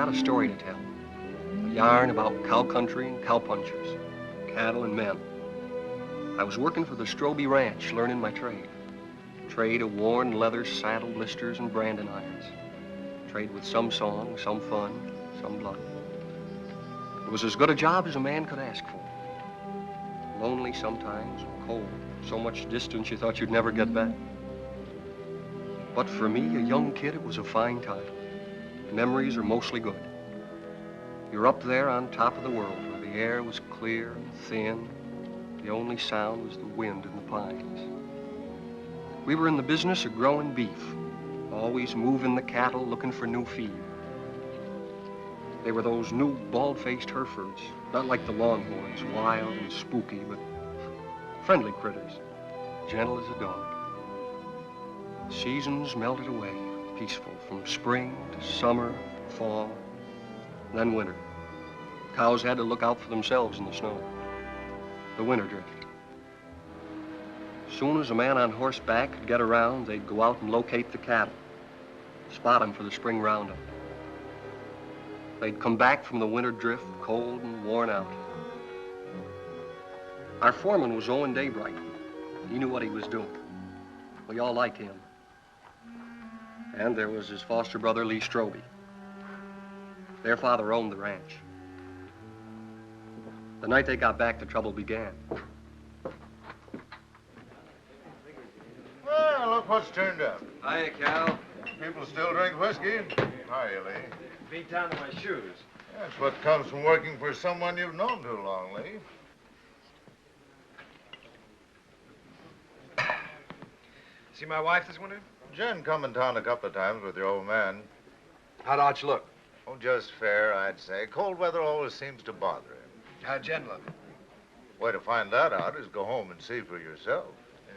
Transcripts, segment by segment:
got a story to tell. A yarn about cow country and cowpunchers, cattle and men. I was working for the Strobie Ranch, learning my trade. Trade of worn leather saddle blisters and branding irons. Trade with some song, some fun, some blood. It was as good a job as a man could ask for. Lonely sometimes, cold, so much distance you thought you'd never get back. But for me, a young kid, it was a fine time. The memories are mostly good. You're up there on top of the world where the air was clear and thin. The only sound was the wind in the pines. We were in the business of growing beef, always moving the cattle, looking for new feed. They were those new bald-faced Herefords, not like the Longhorns, wild and spooky, but friendly critters, gentle as a dog. Seasons melted away, peaceful, from spring to summer, fall, then winter. Cows had to look out for themselves in the snow. The winter drift. As soon as a man on horseback could get around, they'd go out and locate the cattle, spot them for the spring roundup. They'd come back from the winter drift, cold and worn out. Our foreman was Owen Daybright. He knew what he was doing. We all liked him. And there was his foster brother, Lee Strobie. Their father owned the ranch. The night they got back, the trouble began. Well, look what's turned up. Hiya, Cal. People still drink whiskey. Hiya, Lee. Beat down to my shoes. That's what comes from working for someone you've known too long, Lee. See my wife this winter? Jen come in town a couple of times with your old man. How'd Arch look? Oh, just fair, I'd say. Cold weather always seems to bother him. How'd Jen look? Way to find that out is go home and see for yourself. Yeah.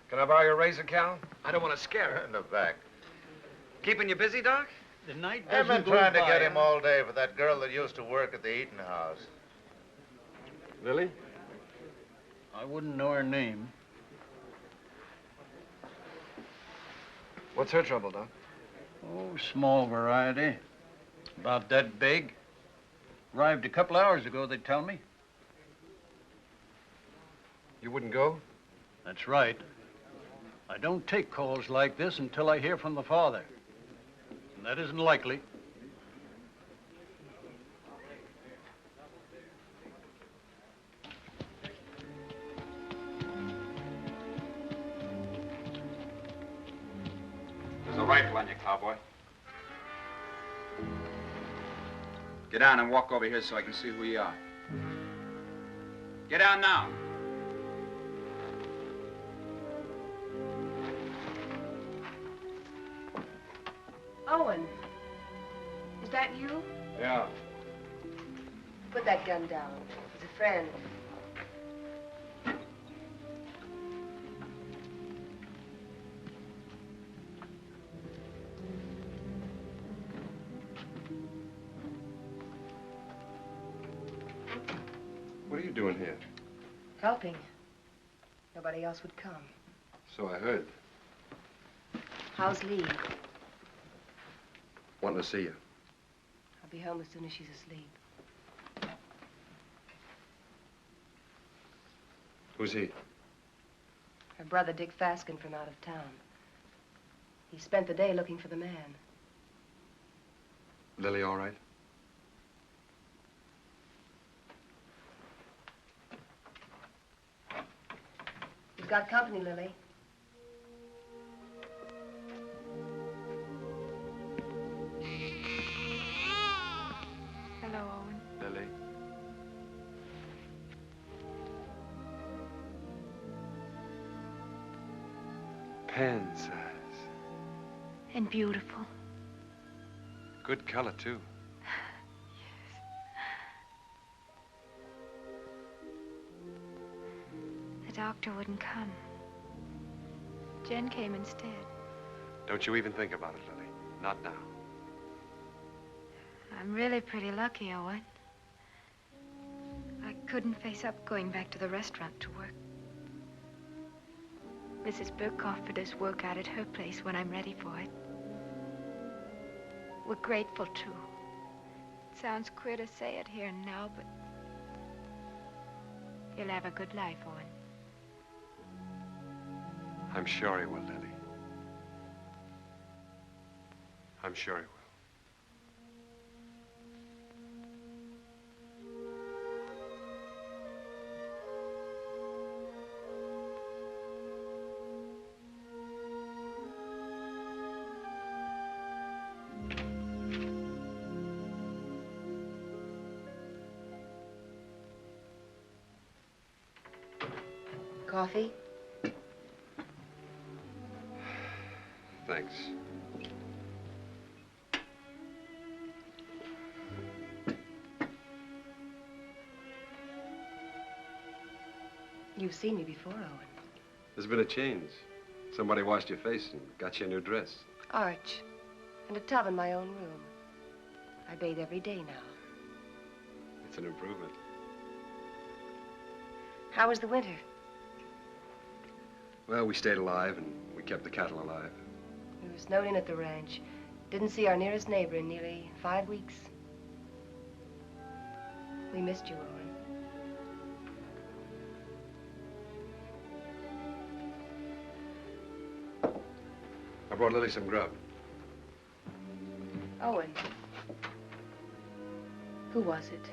Can I borrow your razor, Cal? I don't want to scare her. In the back. Keeping you busy, Doc? The night I've doesn't been go trying to by, get him huh? all day for that girl that used to work at the eating house. Lily? I wouldn't know her name. What's her trouble, Doc? Oh, small variety. About that big. Arrived a couple hours ago, they tell me. You wouldn't go? That's right. I don't take calls like this until I hear from the father. And that isn't likely. There's a rifle on you, cowboy. Get down and walk over here so I can see who you are. Get down now. Owen, is that you? Yeah. Put that gun down. He's a friend. What are you doing here? Helping. Nobody else would come. So I heard. How's Lee? Wanting to see you. I'll be home as soon as she's asleep. Who's he? Her brother, Dick Fasken, from out of town. He spent the day looking for the man. Lily all right? He's got company, Lily. Hello, Owen. Lily? Pen size. And beautiful. Good color, too. The doctor wouldn't come. Jen came instead. Don't you even think about it, Lily. Not now. I'm really pretty lucky, Owen. I couldn't face up going back to the restaurant to work. Mrs. Burt offered us work out at her place when I'm ready for it. We're grateful, too. sounds queer to say it here and now, but he'll have a good life, Owen. I'm sure he will, Lily. I'm sure he will. Coffee? Thanks. You've seen me before, Owen. There's been a change. Somebody washed your face and got you a new dress. Arch. And a tub in my own room. I bathe every day now. It's an improvement. How was the winter? Well, we stayed alive and we kept the cattle alive. We were snowed in at the ranch. Didn't see our nearest neighbor in nearly 5 weeks. We missed you, Owen. I brought Lily some grub. Owen. Who was it?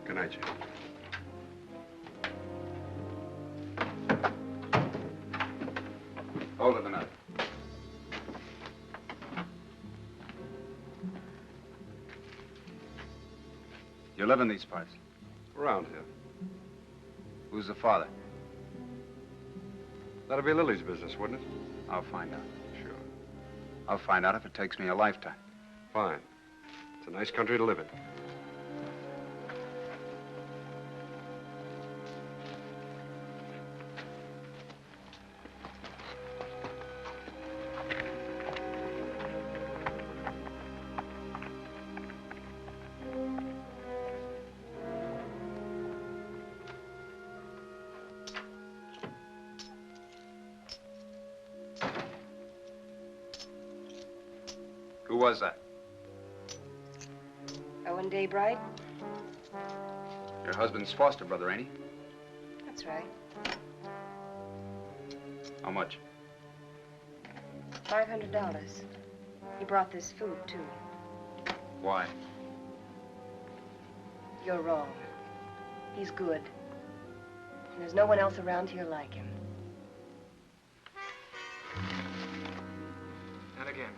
Good night, Jane. Hold it a minute. You live in these parts? Around here. Who's the father? That'll be Lily's business, wouldn't it? I'll find out. Sure. I'll find out if it takes me a lifetime. Fine. It's a nice country to live in. Who was that? Owen Daybright? Your husband's foster brother, ain't he? That's right. How much? $500. He brought this food, too. Why? You're wrong. He's good. And there's no one else around here like him. And again.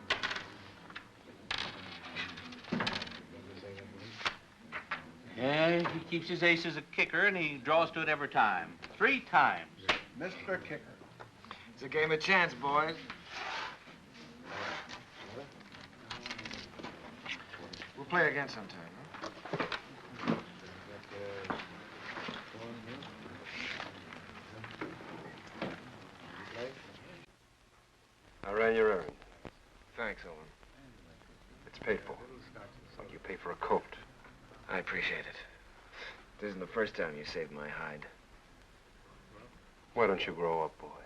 Yeah, he keeps his ace as a kicker, and he draws to it every time. 3 times. Mr. Kicker. It's a game of chance, boys. We'll play again sometime, huh? I ran your errand. Thanks, Owen. It's paid for. Like you pay for a coat. I appreciate it. This isn't the first time you saved my hide. Why don't you grow up, boy?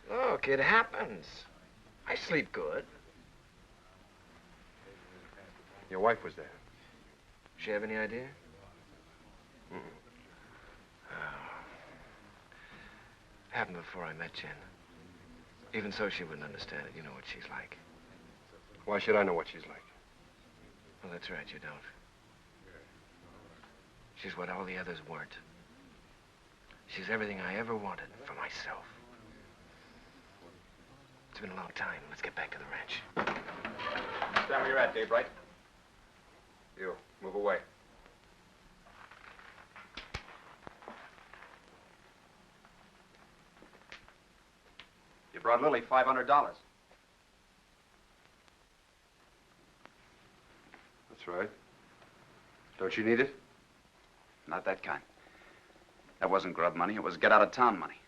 Look, it happens. I sleep good. Your wife was there. She have any idea? Mm-mm. Happened before I met Jen. Even so, she wouldn't understand it. You know what she's like. Why should I know what she's like? Well, that's right, you don't. She's what all the others weren't. She's everything I ever wanted for myself. It's been a long time. Let's get back to the ranch. Stand where you're at, Daybright. You, move away. You brought Lily $500. That's right. Don't you need it? Not that kind. That wasn't grub money. It was get-out-of-town money.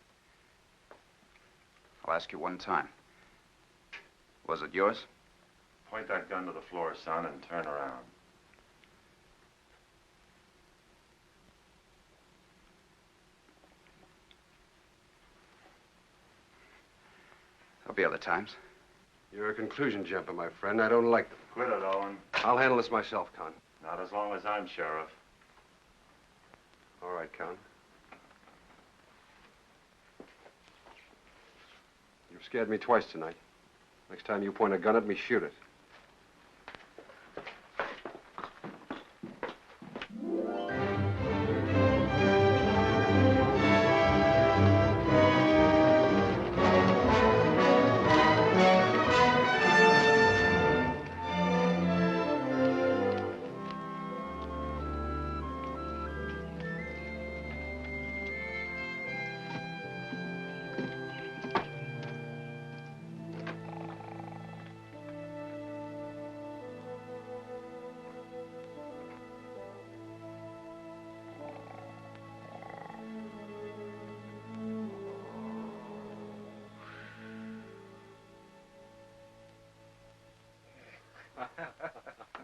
I'll ask you one time. Was it yours? Point that gun to the floor, son, and turn around. There'll be other times. You're a conclusion jumper, my friend. I don't like them. Quit it, Owen. I'll handle this myself, Con. Not as long as I'm sheriff. All right, Con. You've scared me twice tonight. Next time you point a gun at me, shoot it.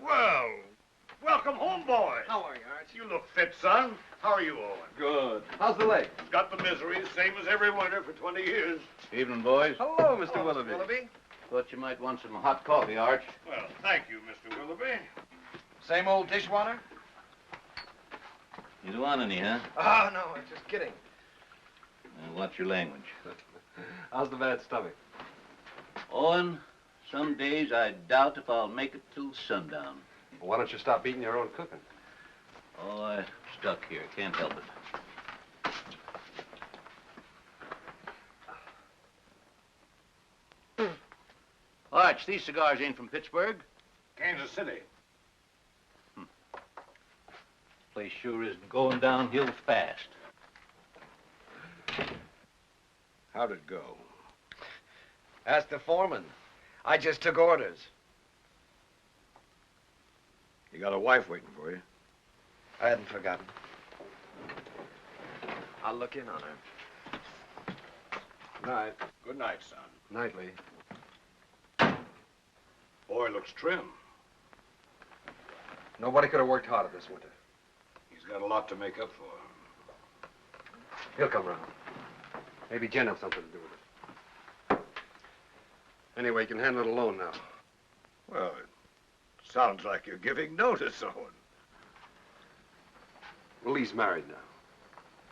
Well, welcome home, boy. How are you, Arch? You look fit, son. How are you, Owen? Good. How's the leg? Got the misery, same as every winter for 20 years. Evening, boys. Hello, Mr. Willoughby. Willoughby? Thought you might want some hot coffee, Arch. Well, thank you, Mr. Willoughby. Same old dishwater? You don't want any, huh? Oh, no, I'm just kidding. Watch your language. How's the bad stomach? Owen, some days I doubt if I'll make it till sundown. Well, why don't you stop eating your own cooking? Oh, I'm stuck here. Can't help it. Arch, these cigars ain't from Pittsburgh. Kansas City. Place sure is going downhill fast. How'd it go? Ask the foreman. I just took orders. You got a wife waiting for you. I hadn't forgotten. I'll look in on her. Night. Good night, son. Nightly. Boy looks trim. Nobody could have worked harder this winter. He's got a lot to make up for. He'll come round. Maybe Jen has something to do with it. Anyway, you can handle it alone now. Well, it sounds like you're giving notice, Owen. Well, Lee's married now.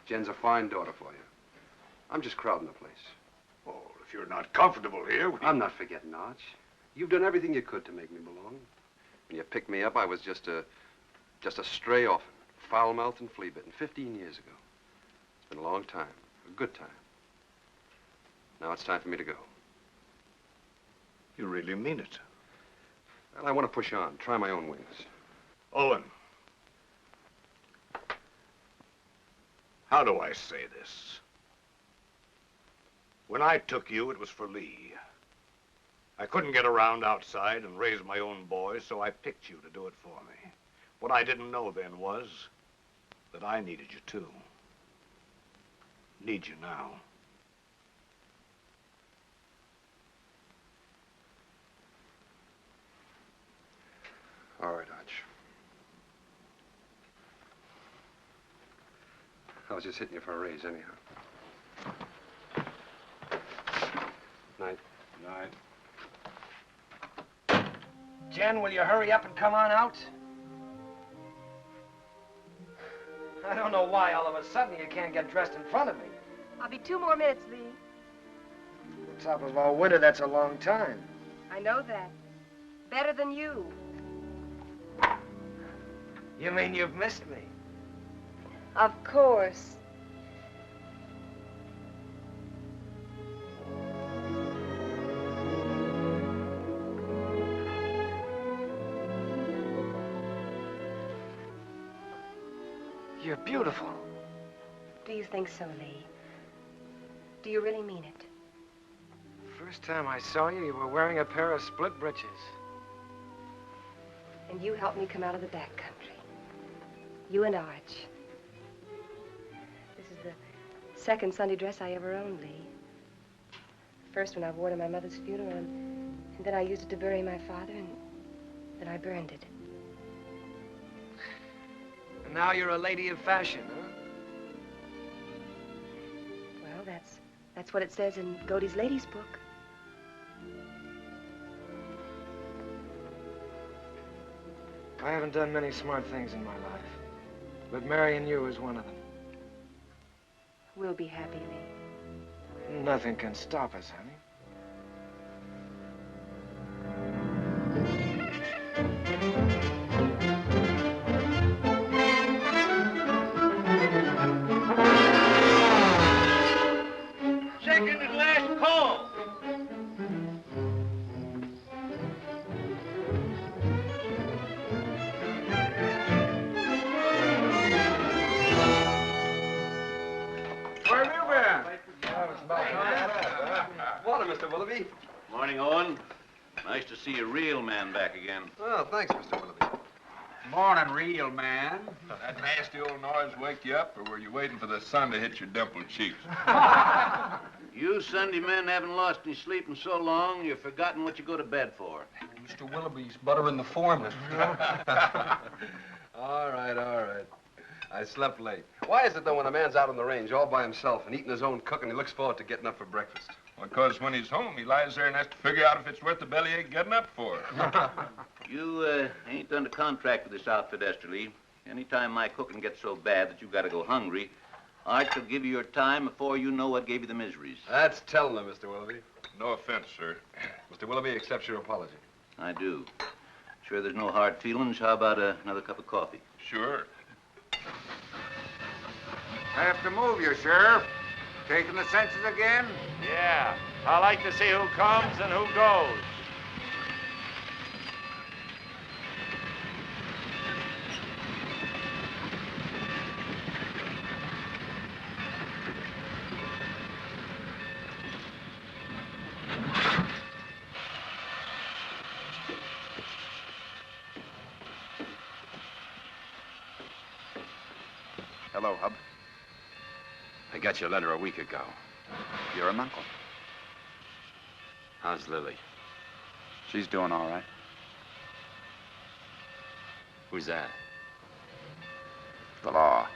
Jen's a fine daughter for you. I'm just crowding the place. Oh, if you're not comfortable here, I'm not forgetting, Arch. You've done everything you could to make me belong. When you picked me up, I was just a stray orphan, foul-mouthed and flea-bitten, 15 years ago. It's been a long time, a good time. Now it's time for me to go. You really mean it. Well, I want to push on, try my own wings. Owen. How do I say this? When I took you, it was for Lee. I couldn't get around outside and raise my own boys, so I picked you to do it for me. What I didn't know then was that I needed you too. Need you now. All right, Arch. I was just hitting you for a raise anyhow. Night. Night. Jen, will you hurry up and come on out? I don't know why all of a sudden you can't get dressed in front of me. I'll be 2 more minutes, Lee. On top of all winter, that's a long time. I know that. Better than you. You mean you've missed me? Of course. You're beautiful. Do you think so, Lee? Do you really mean it? First time I saw you, you were wearing a pair of split breeches. And you helped me come out of the back country. You and Arch. This is the second Sunday dress I ever owned, Lee. First one I wore to my mother's funeral, and then I used it to bury my father, and then I burned it. And now you're a lady of fashion, huh? Well, that's what it says in Godey's ladies' book. I haven't done many smart things in my life, but marrying you is one of them. We'll be happy, Lee. Nothing can stop us, honey. Second and last call. Where have you been? Morning, Mr. Willoughby. Morning, Owen. Nice to see a real man back again. Oh, thanks, Mr. Willoughby. Morning, real man. That nasty old noise wake you up, or were you waiting for the sun to hit your dimpled cheeks? You Sunday men haven't lost any sleep in so long, you've forgotten what you go to bed for. Mr. Willoughby's buttering the foreman. All right. I slept late. Why is it, though, when a man's out on the range all by himself and eating his own cooking, he looks forward to getting up for breakfast? Because when he's home, he lies there and has to figure out if it's worth the bellyache getting up for. You ain't under contract with this outfit, Esterly. Anytime my cooking gets so bad that you've got to go hungry, Arch will give you your time before you know what gave you the miseries. That's telling him, Mr. Willoughby. No offense, sir. Mr. Willoughby accepts your apology. I do. Sure there's no hard feelings. How about another cup of coffee? Sure. I have to move you, Sheriff. Taking the census again? Yeah, I like to see who comes and who goes. Hello, Hub. I got your letter a week ago. You're an uncle. How's Lily? She's doing all right. Who's that? The law.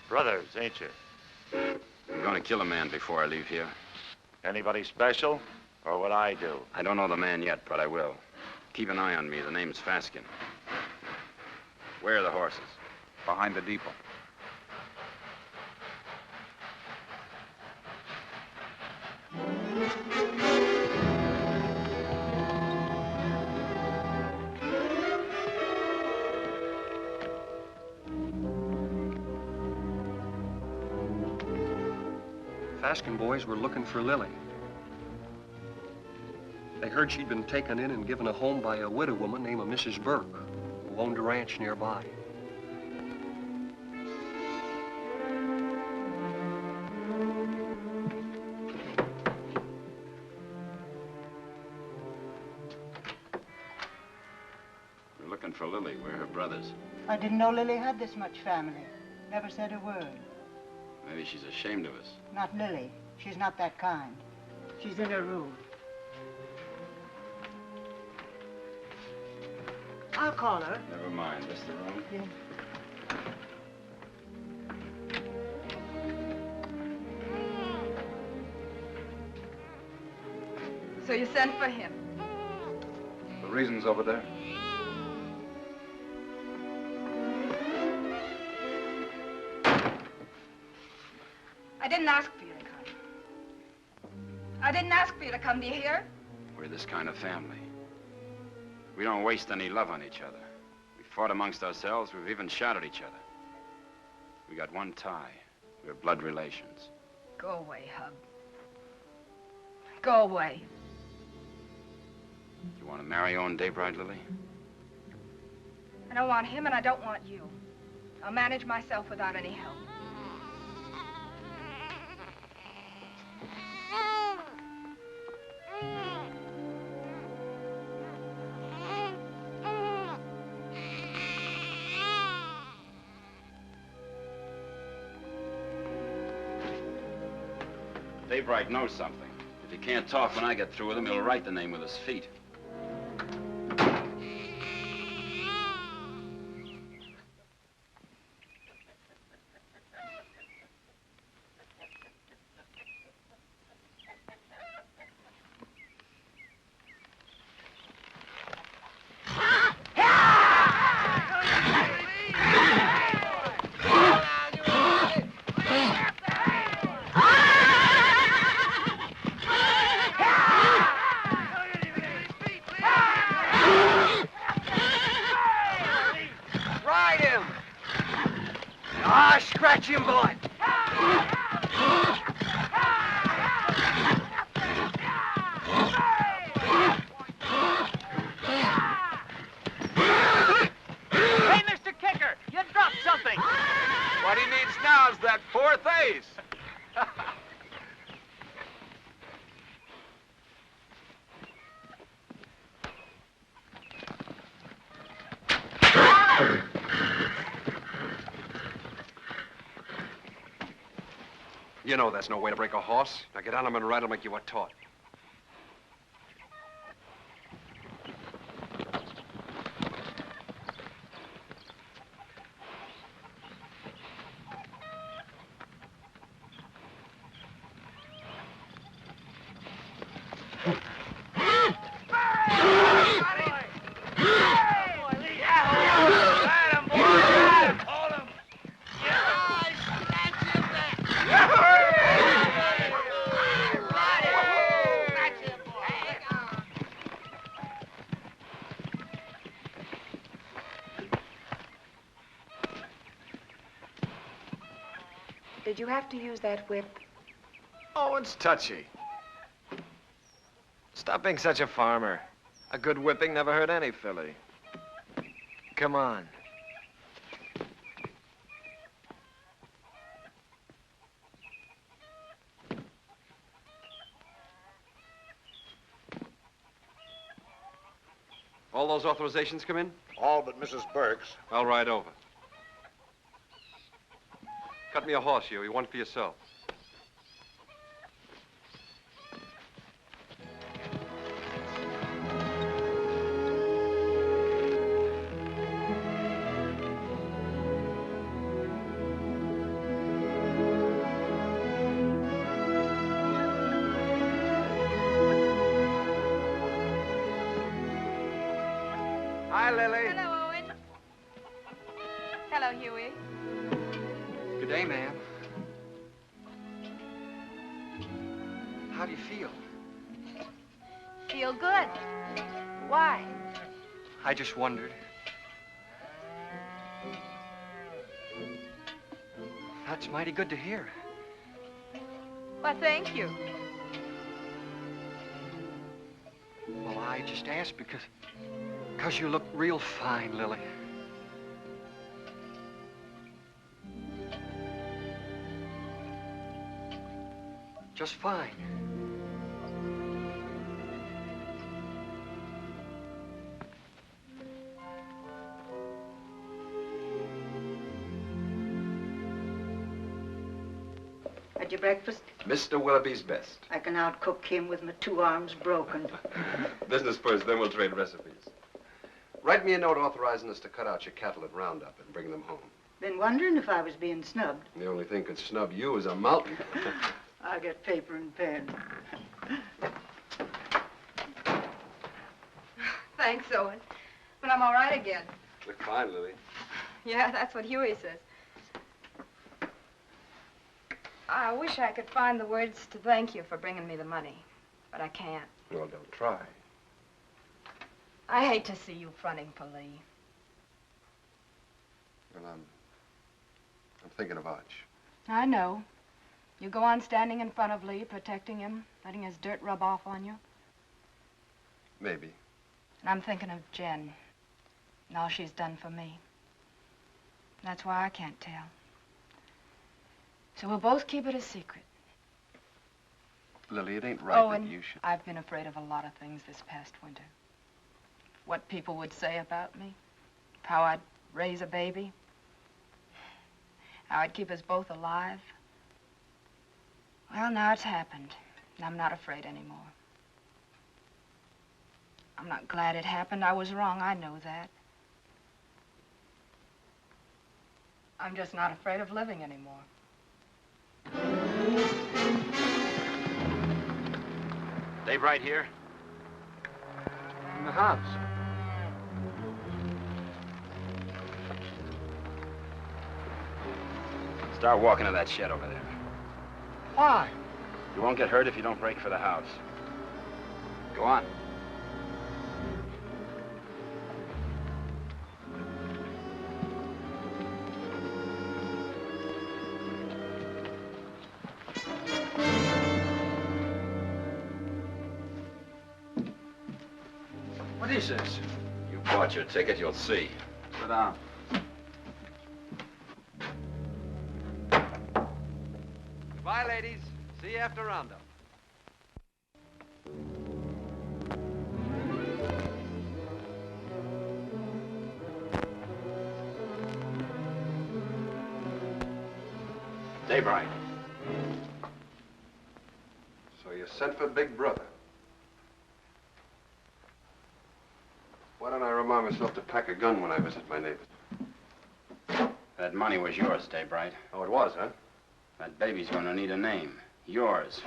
Brothers, ain't you? I'm going to kill a man before I leave here. Anybody special? Or what I do? I don't know the man yet, but I will. Keep an eye on me. The name's Fasken. Where are the horses? Behind the depot. Fasken boys were looking for Lily. They heard she'd been taken in and given a home by a widow woman named Mrs. Burt, who owned a ranch nearby. We're looking for Lily. We're her brothers. I didn't know Lily had this much family. Never said a word. Maybe she's ashamed of us. Not Lily. She's not that kind. She's in her room. I'll call her. Never mind. This the room? Yeah. So you sent for him? The reason's over there. I didn't ask for you to come. I didn't ask for you to come. Do you hear? We're this kind of family. We don't waste any love on each other. We fought amongst ourselves. We've even shot at each other. We got one tie. We're blood relations. Go away, Hub. Go away. You want to marry Owen Daybright, Lily? I don't want him and I don't want you. I'll manage myself without any help. Daybright knows something. If he can't talk when I get through with him, he'll write the name with his feet. You know that's no way to break a horse. Now get on him and ride. I'll make you a taut. Did you have to use that whip? Oh, it's touchy. Stop being such a farmer. A good whipping never hurt any filly. Come on. All those authorizations come in? All but Mrs. Burke's. I'll ride over. Cut me a horse, you want for yourself. Hi, Lily. Hello, Owen. Hello, Huey. Good day, ma'am. How do you feel? Feel good. Why? I just wondered. That's mighty good to hear. Why, thank you. Well, I just asked because you look real fine, Lily. Just fine. Had your breakfast? Mr. Willoughby's best. I can outcook him with my 2 arms broken. Business first, then we'll trade recipes. Write me a note authorizing us to cut out your cattle at Roundup and bring them home. Been wondering if I was being snubbed. The only thing could snub you is a mountain. I'll get paper and pen. Thanks, Owen. But I'm all right again. Look fine, Lily. Yeah, that's what Huey says. I wish I could find the words to thank you for bringing me the money, but I can't. Well, don't try. I hate to see you fronting for Lee. Well, I'm thinking of Arch. I know. You go on standing in front of Lee, protecting him, letting his dirt rub off on you. Maybe. And I'm thinking of Jen and all she's done for me. That's why I can't tell. So we'll both keep it a secret. Lily, it ain't right Owen, that you should... I've been afraid of a lot of things this past winter. What people would say about me, how I'd raise a baby, how I'd keep us both alive. Well, now it's happened, and I'm not afraid anymore. I'm not glad it happened. I was wrong, I know that. I'm just not afraid of living anymore. Daybright here? In the house. Start walking to that shed over there. Why? You won't get hurt if you don't break for the house. Go on. What is this? You bought your ticket, you'll see. Sit down. Goodbye, ladies. See you after Roundup. Daybright. Sent for Big Brother. Why don't I remind myself to pack a gun when I visit my neighbors? That money was yours, Daybright. Oh, it was, huh? That baby's gonna need a name. Yours.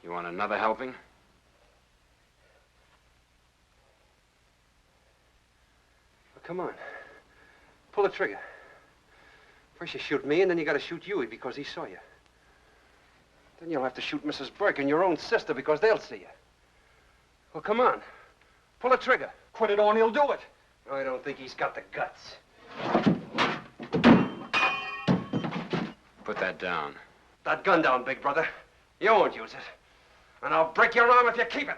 You want another helping? Well, come on. Pull the trigger. First you shoot me, and then you gotta shoot Huey because he saw you. Then you'll have to shoot Mrs. Burke and your own sister because they'll see you. Well, come on. Pull the trigger. Quit it or he'll do it. I don't think he's got the guts. Put that down. That gun down, Big Brother. You won't use it. And I'll break your arm if you keep it.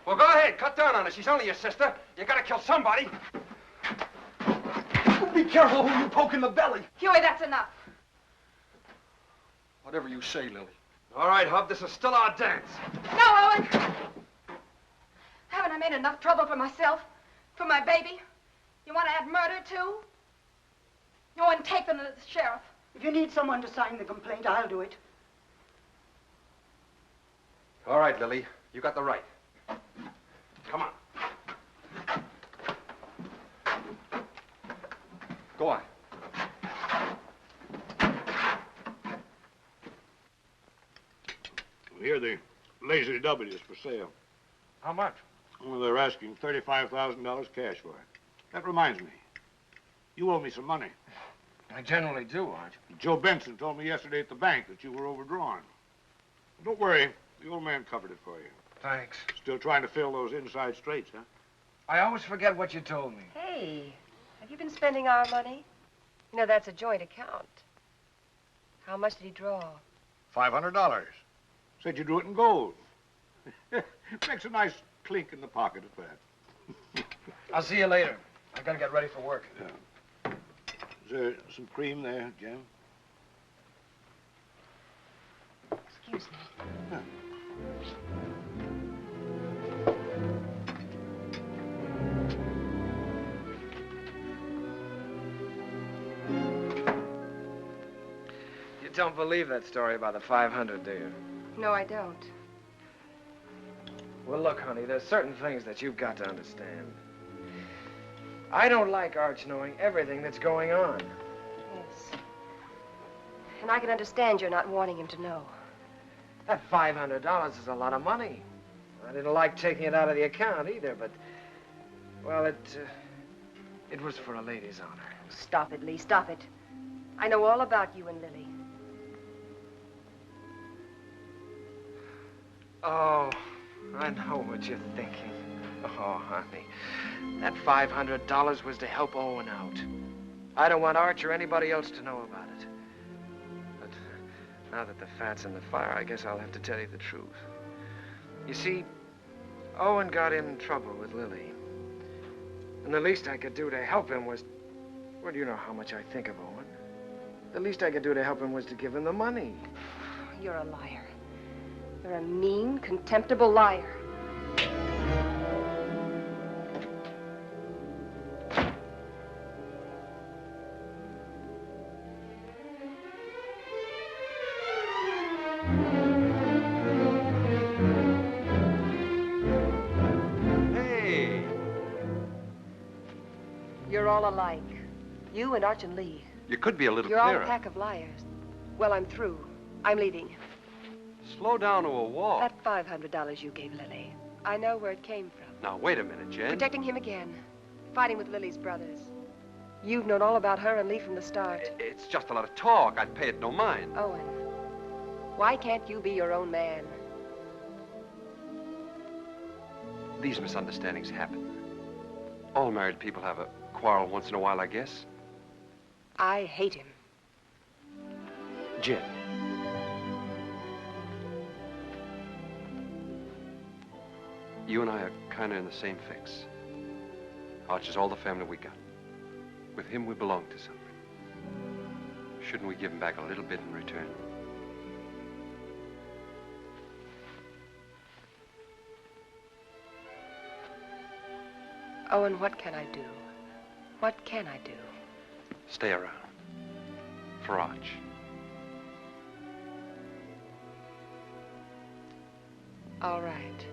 Well, go ahead. Cut down on her. She's only your sister. You gotta kill somebody. Be careful who you poke in the belly. Huey, that's enough. Whatever you say, Lily. All right, Hub, this is still our dance. No, Owen. Haven't I made enough trouble for myself? For my baby? You want to add murder, too? You want to take them to the sheriff. If you need someone to sign the complaint, I'll do it. All right, Lily. You got the right. Come on. Go on. Here, the Lazy W is for sale. How much? Well, they're asking $35,000 cash for it. That reminds me. You owe me some money. I generally do, Arch. Joe Benson told me yesterday at the bank that you were overdrawn. Don't worry. The old man covered it for you. Thanks. Still trying to fill those inside straights, huh? I always forget what you told me. Hey, have you been spending our money? You know, that's a joint account. How much did he draw? $500. Said you drew it in gold. Makes a nice clink in the pocket at that. I'll see you later. I gotta get ready for work. Yeah. Is there some cream there, Jim? Excuse me. Yeah. You don't believe that story about the 500, do you? No, I don't. Well, look, honey, there's certain things that you've got to understand. I don't like Arch knowing everything that's going on. Yes. And I can understand you're not wanting him to know. That $500 is a lot of money. I didn't like taking it out of the account either, but, well, it was for a lady's honor. Stop it, Lee, stop it. I know all about you and Lily. Oh, I know what you're thinking. Oh, honey, that $500 was to help Owen out. I don't want Arch or anybody else to know about it. But now that the fat's in the fire, I guess I'll have to tell you the truth. You see, Owen got in trouble with Lily. And the least I could do to help him was, well, you know how much I think of Owen. The least I could do to help him was to give him the money. You're a liar. You're a mean, contemptible liar. Hey! You're all alike. You and Arch and Lee. You could be a little You're all clearer. a pack of liars. Well, I'm through. I'm leaving. Slow down to a walk. That $500 you gave Lily, I know where it came from. Now, wait a minute, Jen. Protecting him again. Fighting with Lily's brothers. You've known all about her and Lee from the start. It's just a lot of talk. I'd pay it no mind. Owen, why can't you be your own man? these misunderstandings happen. All married people have a quarrel once in a while, I guess. I hate him. Jen. You and I are kind of in the same fix. Arch is all the family we got. With him, we belong to something. Shouldn't we give him back a little bit in return? Owen, what can I do? What can I do? Stay around. For Arch. All right.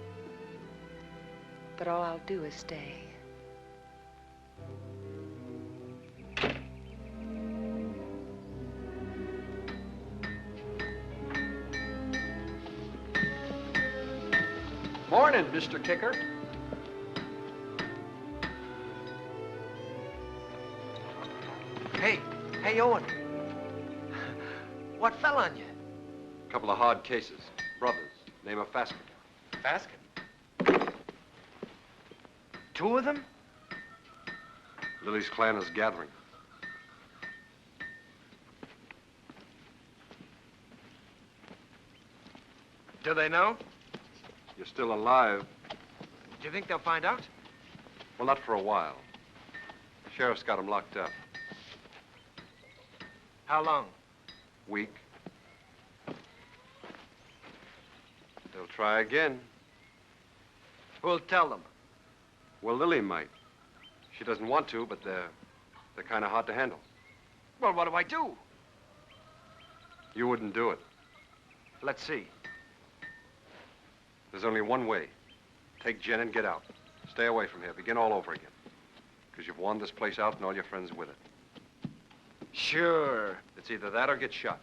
But all I'll do is stay. Morning, Mr. Kicker. Hey, Owen. What fell on you? A couple of hard cases. Brothers. Name of Fasken. Fasken? Two of them? Lily's clan is gathering. Do they know? You're still alive. Do you think they'll find out? Well, not for a while. The sheriff's got them locked up. How long? Week. They'll try again. Who'll tell them? Well, Lily might. She doesn't want to, but they're kind of hard to handle. Well, what do I do? You wouldn't do it. Let's see. There's only one way. Take Jen and get out. Stay away from here. Begin all over again. Because you've worn this place out and all your friends with it. Sure. It's either that or get shot.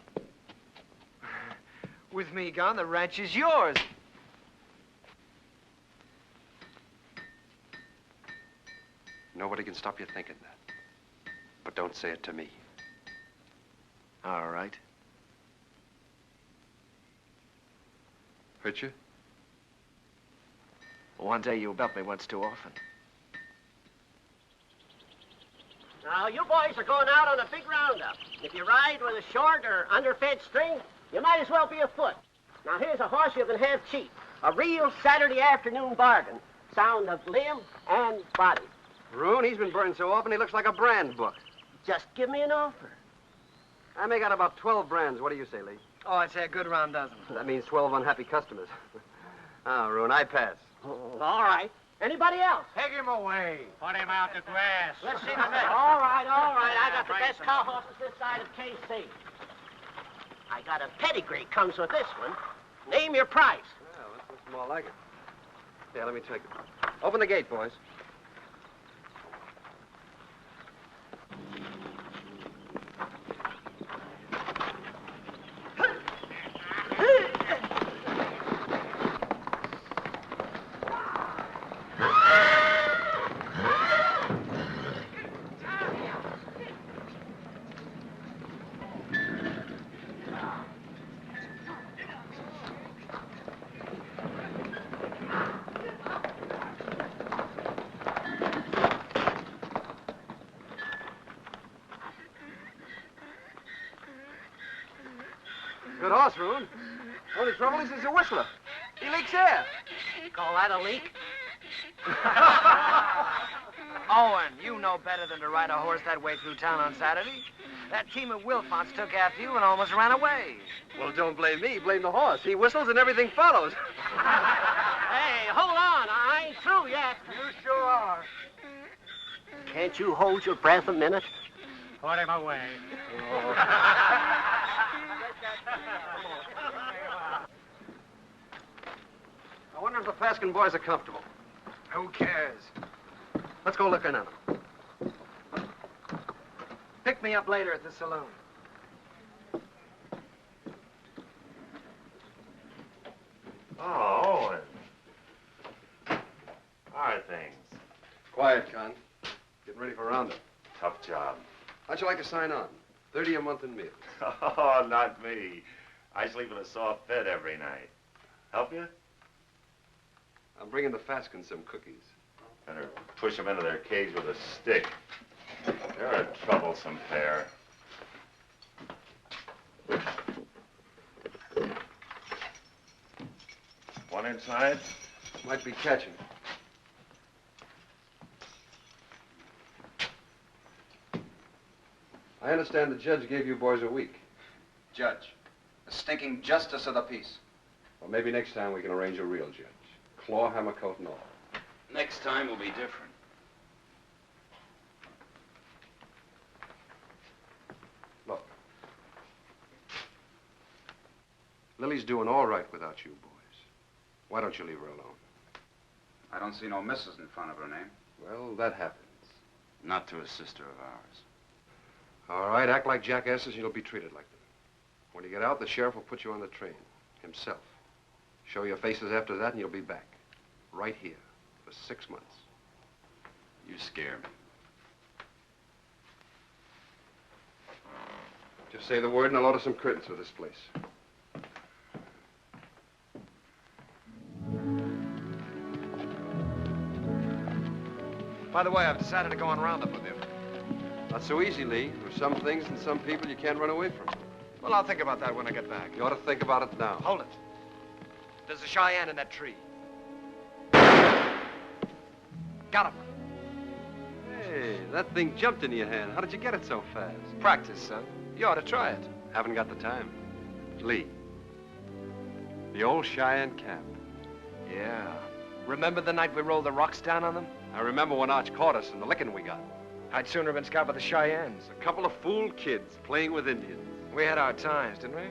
With me gone, the ranch is yours. Nobody can stop you thinking that. But don't say it to me. All right. Hurt you? One day you'll bet me once too often. Now, you boys are going out on a big roundup. If you ride with a short or underfed string, you might as well be afoot. Now, here's a horse you can have cheap. A real Saturday afternoon bargain. Sound of limb and body. Roon, he's been burned so often he looks like a brand book. Just give me an offer. I make out about 12 brands. What do you say, Lee? Oh, I'd say a good round dozen. That means 12 unhappy customers. Oh, Roon, I pass. All right. Anybody else? Take him away. Put him out to grass. Let's see the next. All right. I got the best cow horses this side of KC. I got a pedigree comes with this one. Name your price. Well, this looks more like it. Yeah, let me take it. Open the gate, boys. Good horse, Roon. Only trouble is he's a whistler. He leaks air. Call that a leak? Owen, you know better than to ride a horse that way through town on Saturday. That team of Wilfonts took after you and almost ran away. Well, don't blame me. Blame the horse. He whistles and everything follows. Hey, hold on. I ain't through yet. You sure are. Can't you hold your breath a minute? Put him away. I wonder if the Fasken boys are comfortable. Who cares? Let's go look in on them. Pick me up later at the saloon. Oh, Owen. How are things? Quiet, Con. Getting ready for roundup. Tough job. How'd you like to sign on? 30 a month in meals. Oh, not me. I sleep in a soft bed every night. Help you? I'm bringing the Faskens some cookies. Better push them into their cage with a stick. They're a troublesome pair. One inside? Might be catching. I understand the judge gave you boys a week. Judge, the stinking justice of the peace. Well, maybe next time we can arrange a real judge. Claw, hammer, coat, and all. Next time will be different. Look. Lily's doing all right without you boys. Why don't you leave her alone? I don't see no missus in front of her name. Well, that happens. Not to a sister of ours. All right, act like jackasses and you'll be treated like them. When you get out, the sheriff will put you on the train. Himself. Show your faces after that and you'll be back. Right here. For 6 months. You scare me. Just say the word and I'll order some curtains for this place. By the way, I've decided to go on roundup with you. Not so easy, Lee. There's some things and some people you can't run away from. Well, I'll think about that when I get back. You ought to think about it now. Hold it. There's a Cheyenne in that tree. Got him. Hey, that thing jumped into your hand. How did you get it so fast? Practice, son. You ought to try it. Haven't got the time. Lee. The old Cheyenne cap. Yeah. Remember the night we rolled the rocks down on them? I remember when Arch caught us and the licking we got. I'd sooner have been scalped by the Cheyennes. A couple of fool kids playing with Indians. We had our times, didn't we?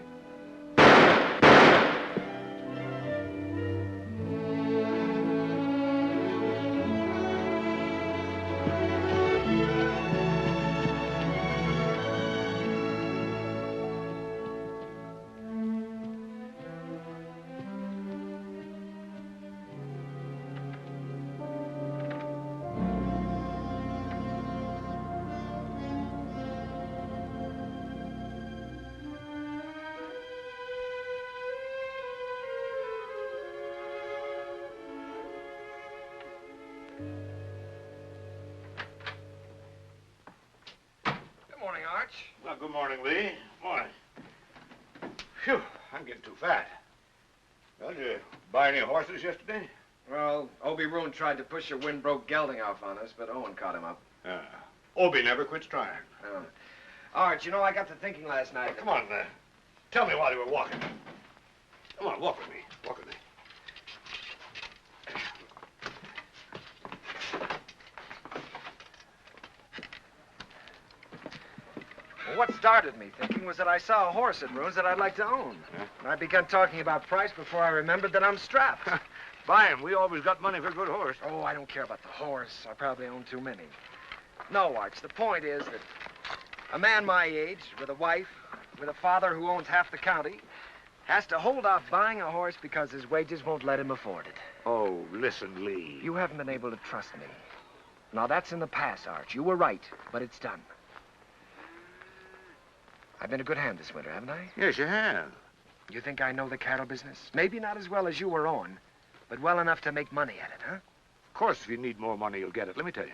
Well, good morning, Lee. Morning. Phew, I'm getting too fat. Well, did you buy any horses yesterday? Well, Obie Roon tried to push a wind-broke gelding off on us, but Owen caught him up. Obie never quits trying. Arch, you know, I got to thinking last night. Come on, tell me while you were walking. Come on, walk with me. Walk with me. Well, what started me thinking was that I saw a horse at Roon's that I'd like to own. And I begun talking about price before I remembered that I'm strapped. Buy him. We always got money for a good horse. Oh, I don't care about the horse. I probably own too many. No, Arch, the point is that a man my age, with a wife, with a father who owns half the county, has to hold off buying a horse because his wages won't let him afford it. Oh, listen, Lee. You haven't been able to trust me. Now, that's in the past, Arch. You were right, but it's done. I've been a good hand this winter, haven't I? Yes, you have. You think I know the cattle business? Maybe not as well as you or Owen, but well enough to make money at it, huh? Of course, if you need more money, you'll get it. Let me tell you.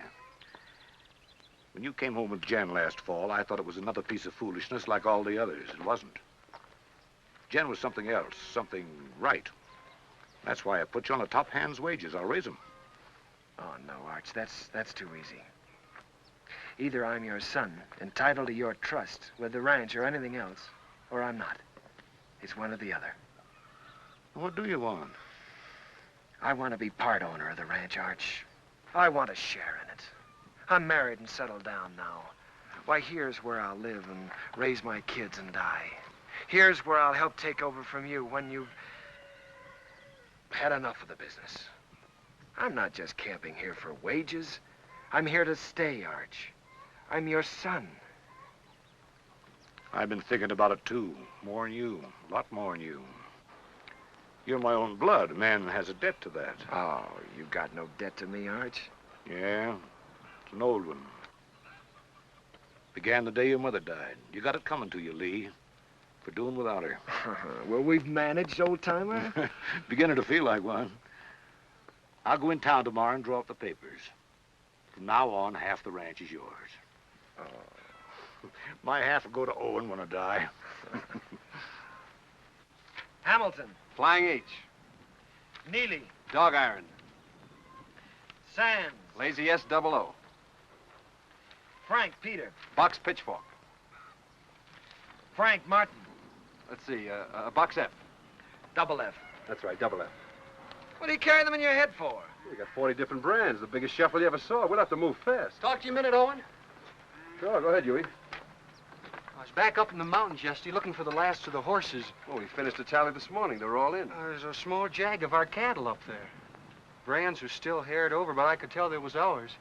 When you came home with Jen last fall, I thought it was another piece of foolishness like all the others. It wasn't. Jen was something else, something right. That's why I put you on a top hand's wages. I'll raise them. Oh, no, Arch, that's too easy. Either I'm your son, entitled to your trust with the ranch or anything else, or I'm not. It's one or the other. What do you want? I want to be part owner of the ranch, Arch. I want a share in it. I'm married and settled down now. Why, here's where I'll live and raise my kids and die. Here's where I'll help take over from you when you've had enough of the business. I'm not just camping here for wages. I'm here to stay, Arch. I'm your son. I've been thinking about it, too. More than you. A lot more than you. You're my own blood. A man has a debt to that. Oh, you got no debt to me, Arch. Yeah, it's an old one. Began the day your mother died. You got it coming to you, Lee, for doing without her. Well, we've managed, old-timer. Beginning to feel like one. I'll go in town tomorrow and draw up the papers. From now on, half the ranch is yours. Oh. My half will go to Owen when I die. Hamilton. Flying H. Neely. Dog iron. Sands. Lazy S double O. Frank Peter. Box pitchfork. Frank Martin. Let's see, box F. Double F. That's right, double F. What do you carry them in your head for? You got 40 different brands, the biggest shuffle you ever saw. We'll have to move fast. Talk to you a minute, Owen. Sure, go ahead, Huey. I was back up in the mountains yesterday looking for the last of the horses. Oh, we finished the tally this morning. They're all in. There's a small jag of our cattle up there. Brands were still haired over, but I could tell they was ours.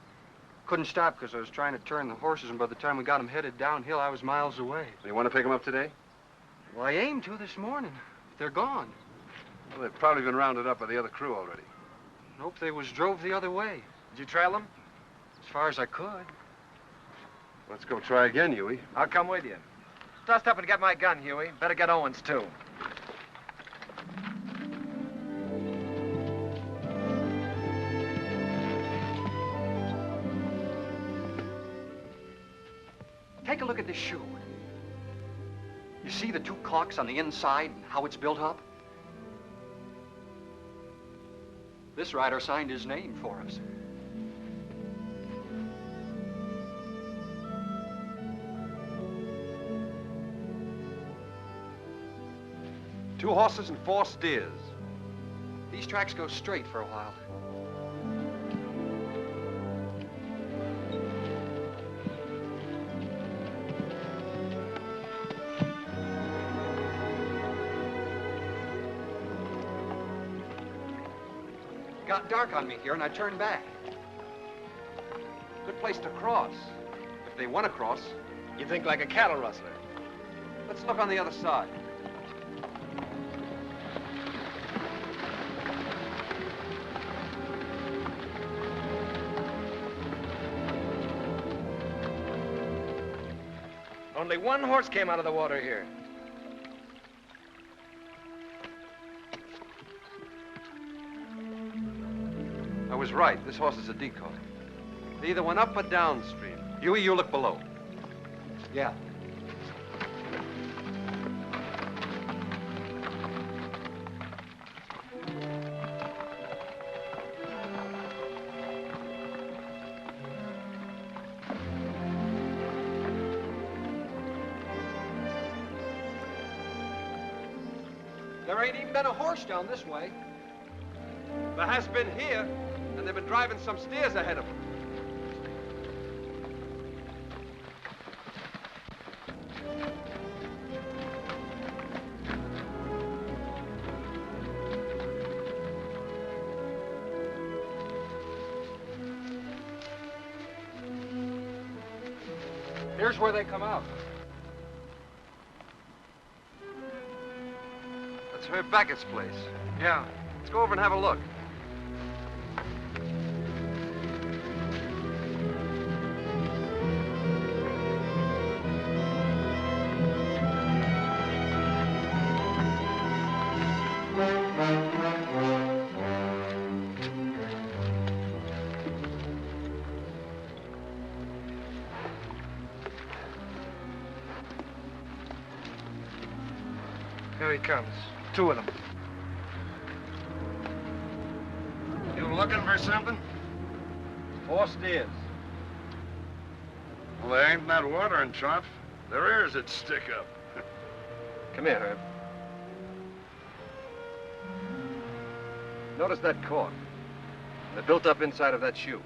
Couldn't stop because I was trying to turn the horses, and by the time we got them headed downhill, I was miles away. You want to pick them up today? Well, I aimed to this morning. But they're gone. Well, they've probably been rounded up by the other crew already. Nope, they was drove the other way. Did you trail them? As far as I could. Let's go try again, Huey. I'll come with you. Dust up and get my gun, Huey. Better get Owen's, too. Take a look at this shoe. You see the two clocks on the inside and how it's built up? This rider signed his name for us. Two horses and 4 steers. These tracks go straight for a while. Got dark on me here, and I turned back. Good place to cross. If they want to cross. You think like a cattle rustler. Let's look on the other side. Only one horse came out of the water here. I was right. This horse is a decoy. They either went up or downstream. Huey, you look below. Yeah. There ain't even been a horse down this way. There has been here, and they've been driving some steers ahead of them. Here's where they come out. That's Herb Beckett's place. Yeah. Let's go over and have a look. Here he comes. 2 of them. You looking for something? 4 steers. Well, there ain't that watering trough. Their ears would stick up. Come here, Herb. Notice that cork. They're built up inside of that shoe.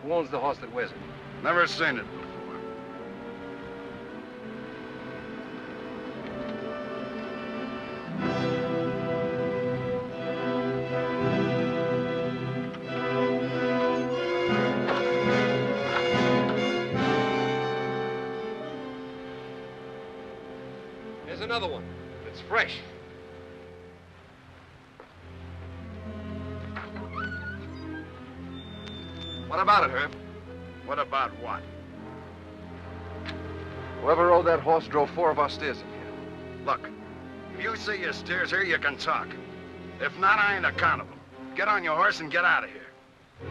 Who owns the horse that wears it? Never seen it before. Here's another one. It's fresh. What about it, Herb? What about what? Whoever rode that horse drove 4 of our steers in here. Look, if you see your steers here, you can talk. If not, I ain't accountable. Get get on your horse and get out of here.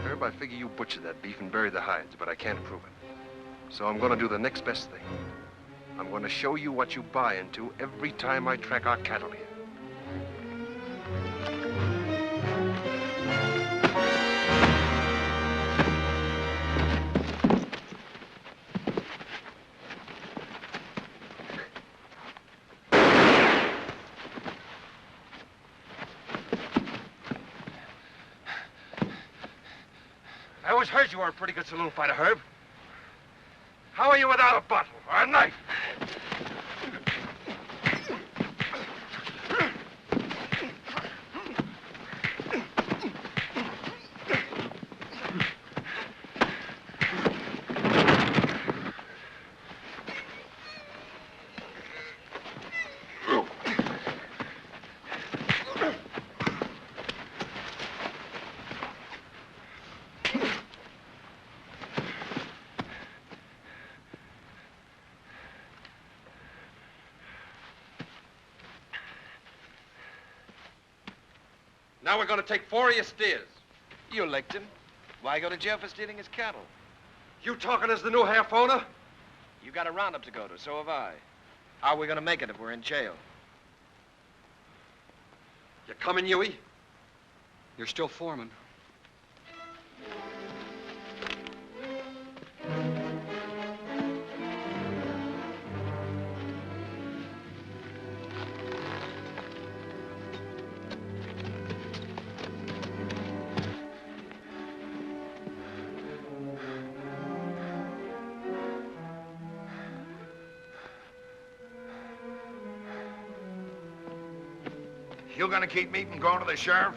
Herb, I figure you butchered that beef and buried the hides, but I can't prove it. So I'm going to do the next best thing. I'm going to show you what you buy into every time I track our cattle here. I always heard you were a pretty good saloon fighter, Herb. How are you without a bottle or a knife? Now we're going to take 4 of your steers. You licked him. Why go to jail for stealing his cattle? You talking as the new half owner? You got a roundup to go to, so have I. How are we gonna make it if we're in jail? You coming, Huey? You're still foreman. You gonna keep me from going to the sheriff?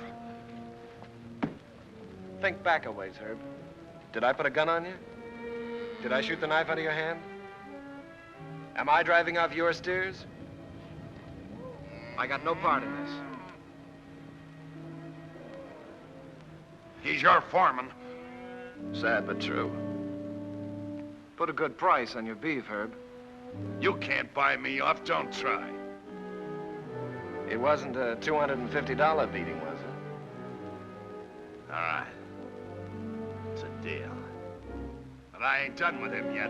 Think back a ways, Herb. Did I put a gun on you? Did I shoot the knife out of your hand? Am I driving off your steers? I got no part in this. He's your foreman. Sad but true. Put a good price on your beef, Herb. You can't buy me off, don't try. It wasn't a $250 beating, was it? All right. It's a deal. But I ain't done with him yet.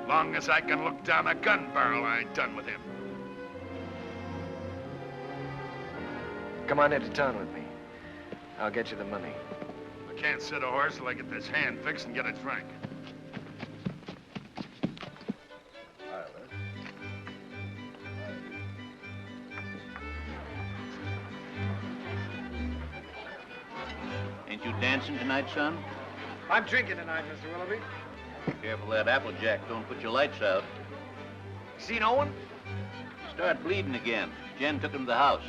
Long as I can look down a gun barrel, I ain't done with him. Come on into town with me. I'll get you the money. I can't sit a horse till I get this hand fixed and get it frank. Ain't you dancing tonight, son? I'm drinking tonight, Mr. Willoughby. Careful that Applejack don't put your lights out. Seen Owen? Start bleeding again. Jen took him to the house.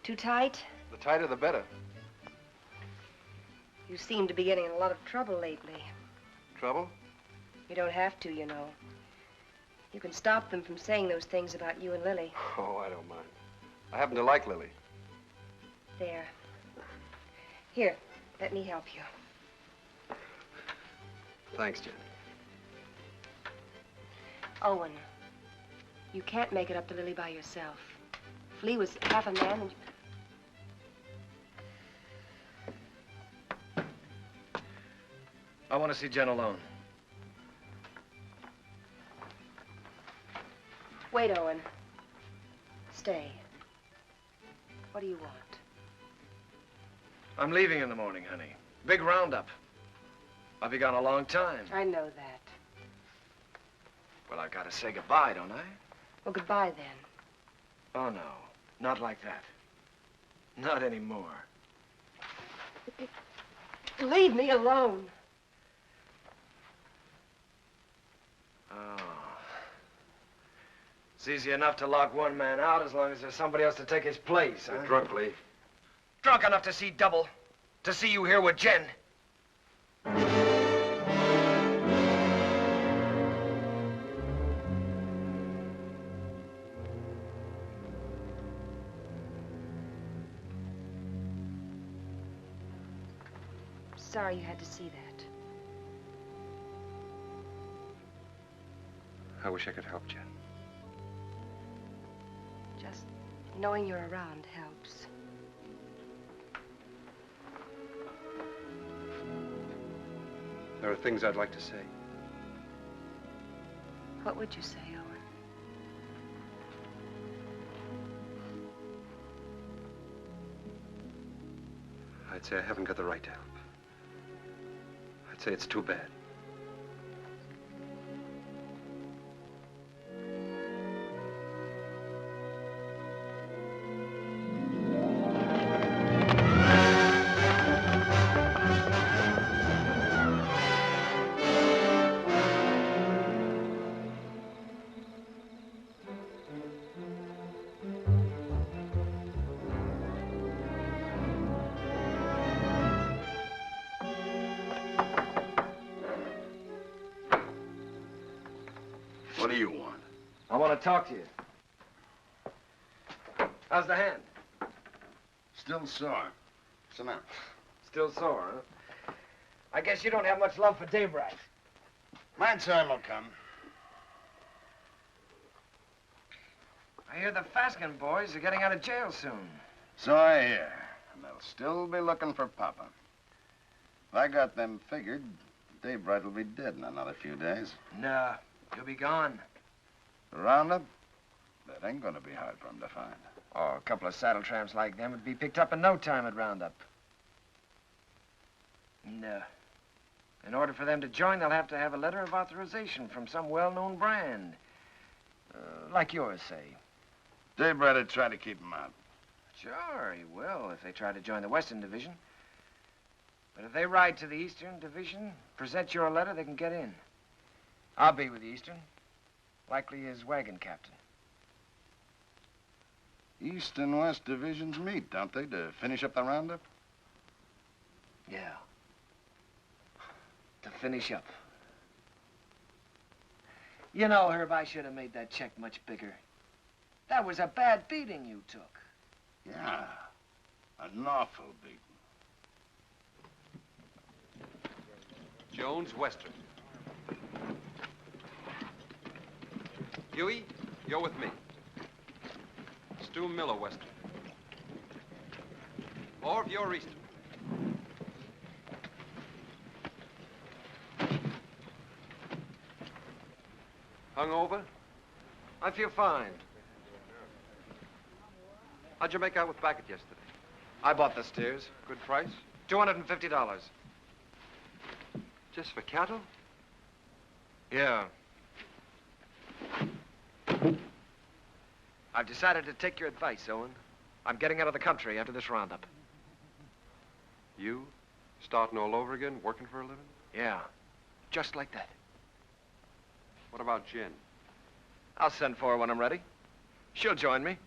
Too tight? The tighter, the better. You seem to be getting in a lot of trouble lately. Trouble? You don't have to, you know. You can stop them from saying those things about you and Lily. Oh, I don't mind. I happen to like Lily. There. Here, let me help you. Thanks, Jen. Owen, you can't make it up to Lily by yourself. Flea was half a man and... I want to see Jen alone. Wait, Owen. Stay. What do you want? I'm leaving in the morning, honey. Big roundup. I'll be gone a long time. I know that. Well, I gotta say goodbye, don't I? Well, goodbye then. Oh, no. Not like that. Not anymore. Leave me alone. Oh. It's easy enough to lock one man out as long as there's somebody else to take his place, huh? You're drunk, Lee. Drunk enough to see double. To see you here with Jen. sorry you had to see that. I wish I could help, Jen. Just knowing you're around helps. There are things I'd like to say. What would you say, Owen? I'd say I haven't got the right to help. I'd say it's too bad. What do you want? I want to talk to you. How's the hand? Still sore. Sit down. Still sore, huh? I guess you don't have much love for Daybright. My time will come. I hear the Fasken boys are getting out of jail soon. So I hear. And they'll still be looking for Papa. If I got them figured, Daybright will be dead in another few days. Nah, he'll be gone. The roundup? That ain't gonna be hard for him to find. Oh, a couple of saddle tramps like them would be picked up in no time at roundup. No. In order for them to join, they'll have to have a letter of authorization from some well-known brand. Like yours, say. Daybright would try to keep him out. Sure, he will, if they try to join the Western Division. But if they ride to the Eastern Division, present your letter, they can get in. I'll be with the Eastern. Likely his wagon captain. East and West divisions meet, don't they, to finish up the roundup? Yeah. To finish up. You know, Herb, I should have made that check much bigger. That was a bad beating you took. Yeah. An awful beating. Jones, Western. Huey, you're with me. Stu Miller, Western. Orv, you're Eastern. Hungover? I feel fine. How'd you make out with Backett yesterday? I bought the steers. Good price? $250. Just for cattle? Yeah. I've decided to take your advice, Owen. I'm getting out of the country after this roundup. You? Starting all over again, working for a living? Yeah. Just like that. What about Jen? I'll send for her when I'm ready. She'll join me.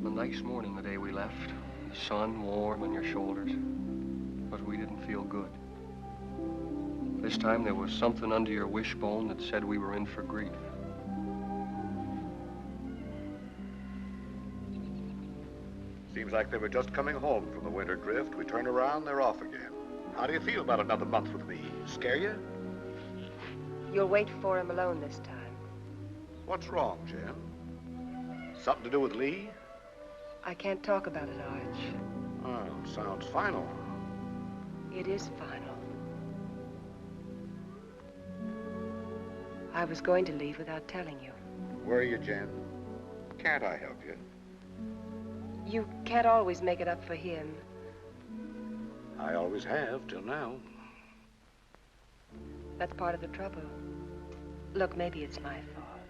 A nice morning the day we left. The sun warm on your shoulders. But we didn't feel good. This time there was something under your wishbone that said we were in for grief. Seems like they were just coming home from the winter drift. We turn around, they're off again. How do you feel about another month with me? Scare you? You'll wait for him alone this time. What's wrong, Jen? Something to do with Lee? I can't talk about it, Arch. Oh, sounds final. It is final. I was going to leave without telling you. Where are you, Jen? Can't I help you? You can't always make it up for him. I always have, till now. That's part of the trouble. Look, maybe it's my fault.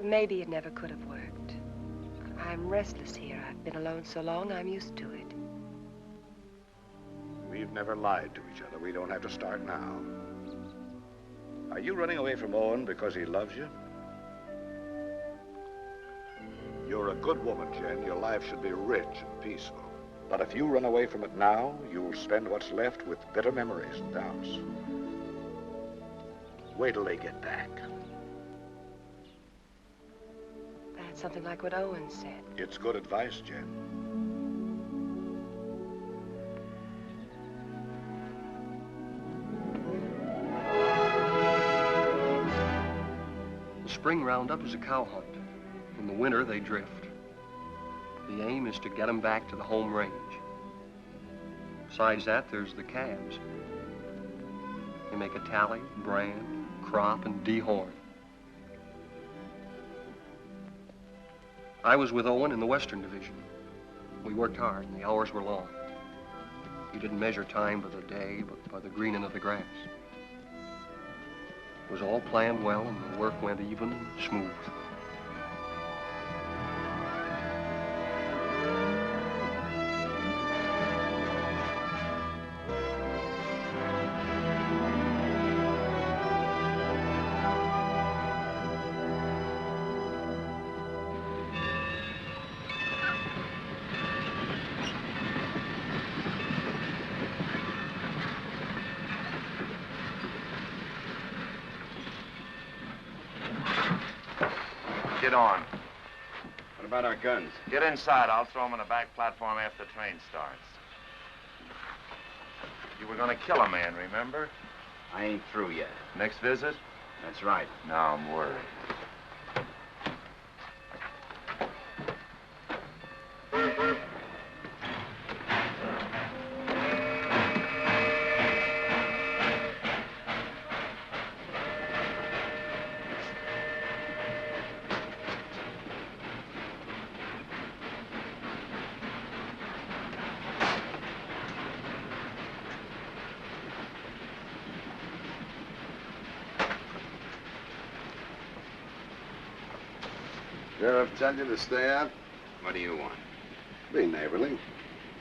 Maybe it never could have worked. I'm restless here. I've been alone so long, I'm used to it. We've never lied to each other. We don't have to start now. Are you running away from Owen because he loves you? You're a good woman, Jen. Your life should be rich and peaceful. But if you run away from it now, you'll spend what's left with bitter memories and doubts. Wait till they get back. That's something like what Owen said. It's good advice, Jen. spring roundup is a cow hunt. In the winter, they drift. The aim is to get them back to the home range. Besides that, there's the calves. They make a tally, brand, crop, and dehorn. I was with Owen in the Western Division. We worked hard, and the hours were long. You didn't measure time by the day, but by the greening of the grass. It was all planned well, and the work went even and smooth. Get on. What about our guns? Get inside. I'll throw them on the back platform after the train starts. You were gonna kill a man, remember? I ain't through yet. Next visit? That's right. Now I'm worried. Sheriff tell you to stay out? What do you want? Be neighborly.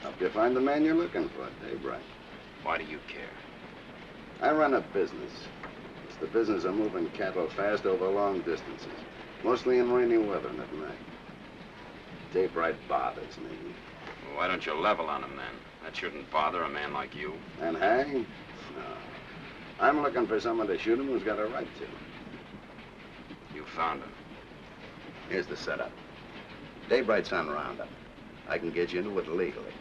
Help you find the man you're looking for, Daybright. Why do you care? I run a business. It's the business of moving cattle fast over long distances, mostly in rainy weather and at night. Daybright bothers me. Well, why don't you level on him, then? That shouldn't bother a man like you. And hang? No. I'm looking for someone to shoot him who's got a right to. You found him. Here's the setup. Daybright's on roundup. I can get you into it legally.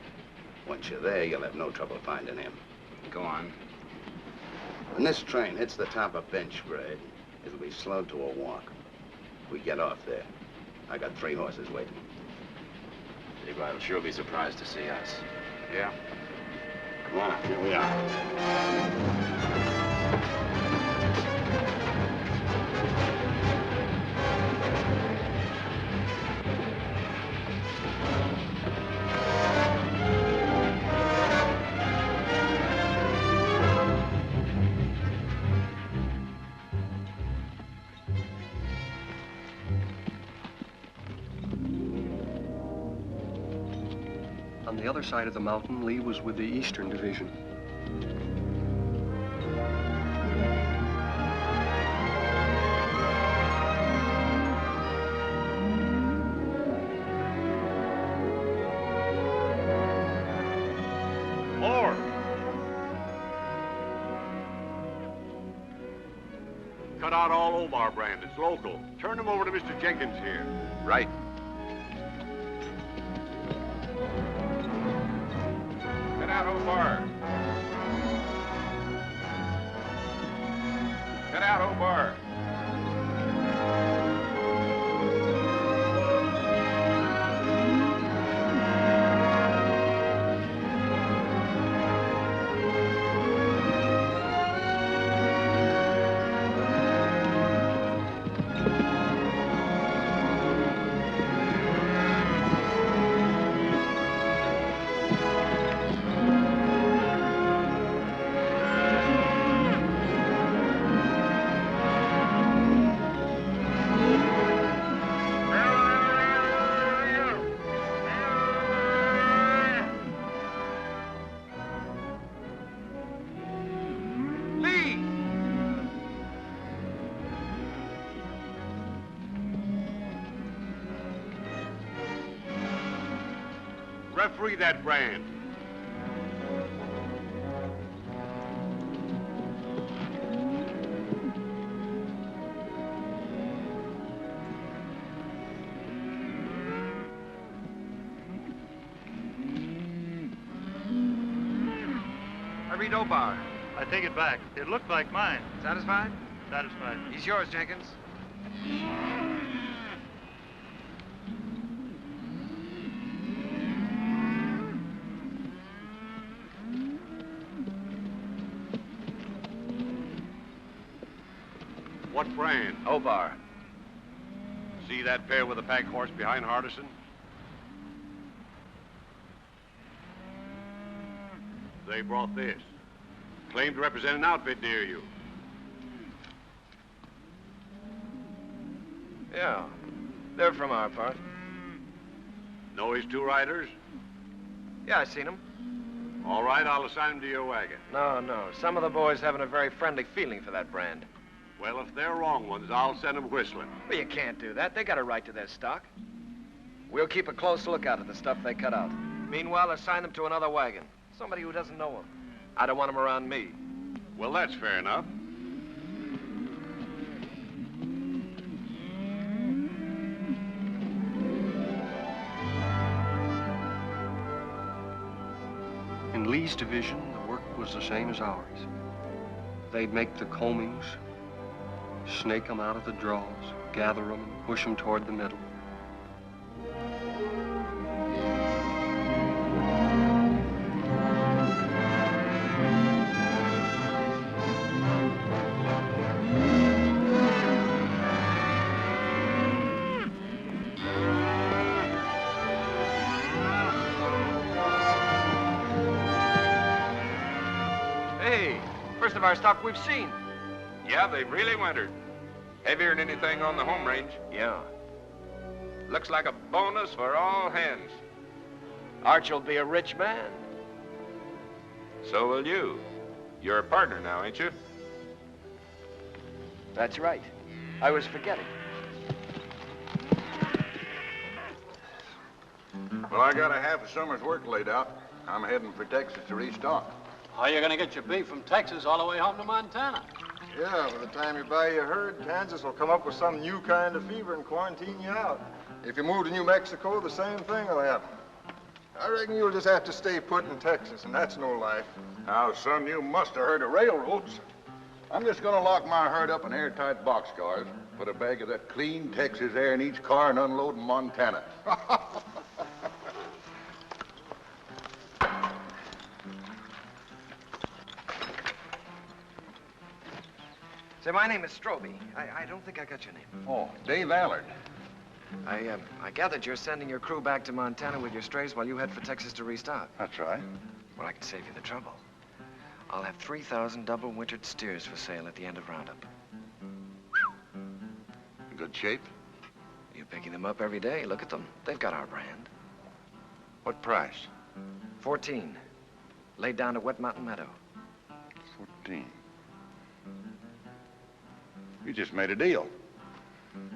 Once you're there, you'll have no trouble finding him. Go on. When this train hits the top of bench grade, it'll be slowed to a walk. We get off there. I got 3 horses waiting. Daybright will sure be surprised to see us. Yeah? Come on, here we are. On the other side of the mountain, Lee was with the Eastern Division. More! Cut out all Omar brand. It's local. Turn them over to Mr. Jenkins here. Right. Get out, Omar. Get out, Omar. Referee that brand. I read Obar. I take it back. It looked like mine. Satisfied? Satisfied. He's yours, Jenkins. What brand? Obar. See that pair with the pack horse behind Hardison? They brought this. Claimed to represent an outfit near you. Yeah, they're from our part. Know his two riders? Yeah, I seen them. All right, I'll assign them to your wagon. No. Some of the boys haven't a very friendly feeling for that brand. Well, if they're wrong ones, I'll send them whistling. Well, you can't do that. They got a right to their stock. We'll keep a close lookout at the stuff they cut out. Meanwhile, assign them to another wagon. Somebody who doesn't know them. I don't want them around me. Well, that's fair enough. In Lee's division, the work was the same as ours. They'd make the combings, snake them out of the draws, gather them, and push them toward the middle. First of our stock we've seen. Yeah, they've really wintered. Heavier than anything on the home range. Yeah. Looks like a bonus for all hands. Arch will be a rich man. So will you. You're a partner now, ain't you? That's right. I was forgetting. Well, I got a half a summer's work laid out. I'm heading for Texas to restock. How are you going to get your beef from Texas all the way home to Montana? Yeah, by the time you buy your herd, Kansas will come up with some new kind of fever and quarantine you out. If you move to New Mexico, the same thing will happen. I reckon you'll just have to stay put in Texas, and that's no life. Now, son, you must have heard of railroads. I'm just going to lock my herd up in airtight boxcars, put a bag of that clean Texas air in each car, and unload in Montana. Say, my name is Strobie. I don't think I got your name. Oh, Dave Allard. I gathered you're sending your crew back to Montana with your strays while you head for Texas to restock. That's right. Well, I can save you the trouble. I'll have 3,000 double-wintered steers for sale at the end of Roundup. In good shape? You're picking them up every day. Look at them. They've got our brand. What price? 14. Laid down at Wet Mountain Meadow. 14. You just made a deal.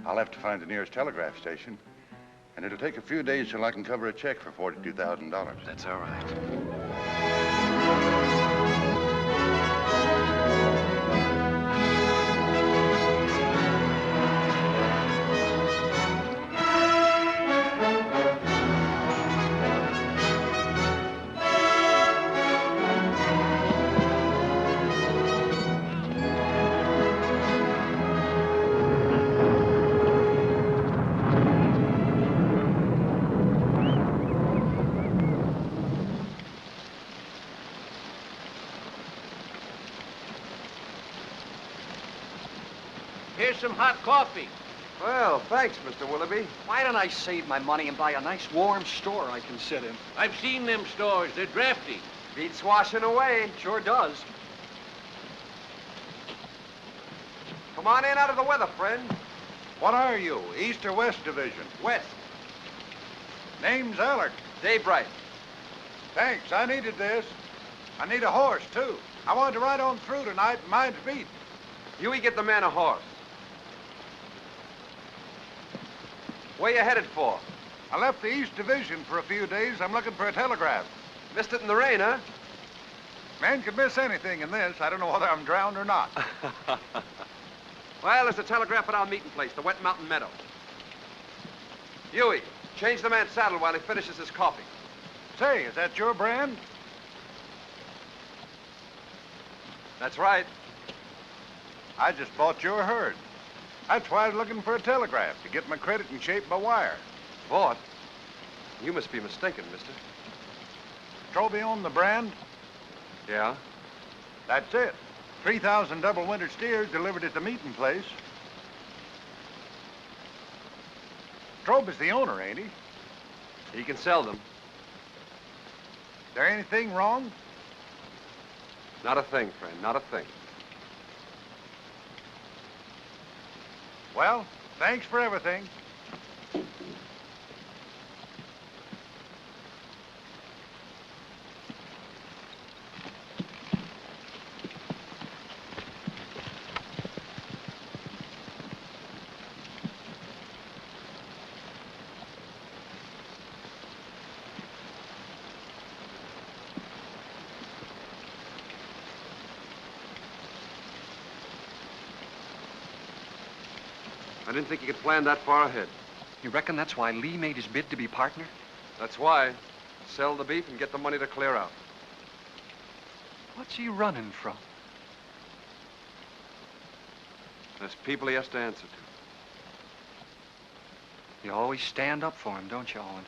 I'll have to find the nearest telegraph station, and it'll take a few days till I can cover a check for $42,000. That's all right. Here's some hot coffee. Well, thanks, Mr. Willoughby. Why don't I save my money and buy a nice warm store I can sit in? I've seen them stores. They're drafty. Beats washing away. Sure does. Come on in out of the weather, friend. What are you, East or West Division? West. Name's Allard. Daybright. Thanks, I needed this. I need a horse, too. I wanted to ride on through tonight and mine's beat. Huey, get the man a horse. Where you headed for? I left the East Division for a few days. I'm looking for a telegraph. Missed it in the rain, huh? Man could miss anything in this. I don't know whether I'm drowned or not. Well, there's a telegraph at our meeting place, the Wet Mountain Meadow. Huey, change the man's saddle while he finishes his coffee. Say, is that your brand? That's right. I just bought your herd. That's why I was looking for a telegraph, to get my credit in shape by wire. Bought? You must be mistaken, mister. Strobie owned the brand? Yeah? That's it. 3,000 double-wintered steers delivered at the meeting place. Strobie's the owner, ain't he? He can sell them. Is there anything wrong? Not a thing, friend, not a thing. Well, thanks for everything. I didn't think you could plan that far ahead. You reckon that's why Lee made his bid to be partner? That's why. Sell the beef and get the money to clear out. What's he running from? There's people he has to answer to. You always stand up for him, don't you, Owen?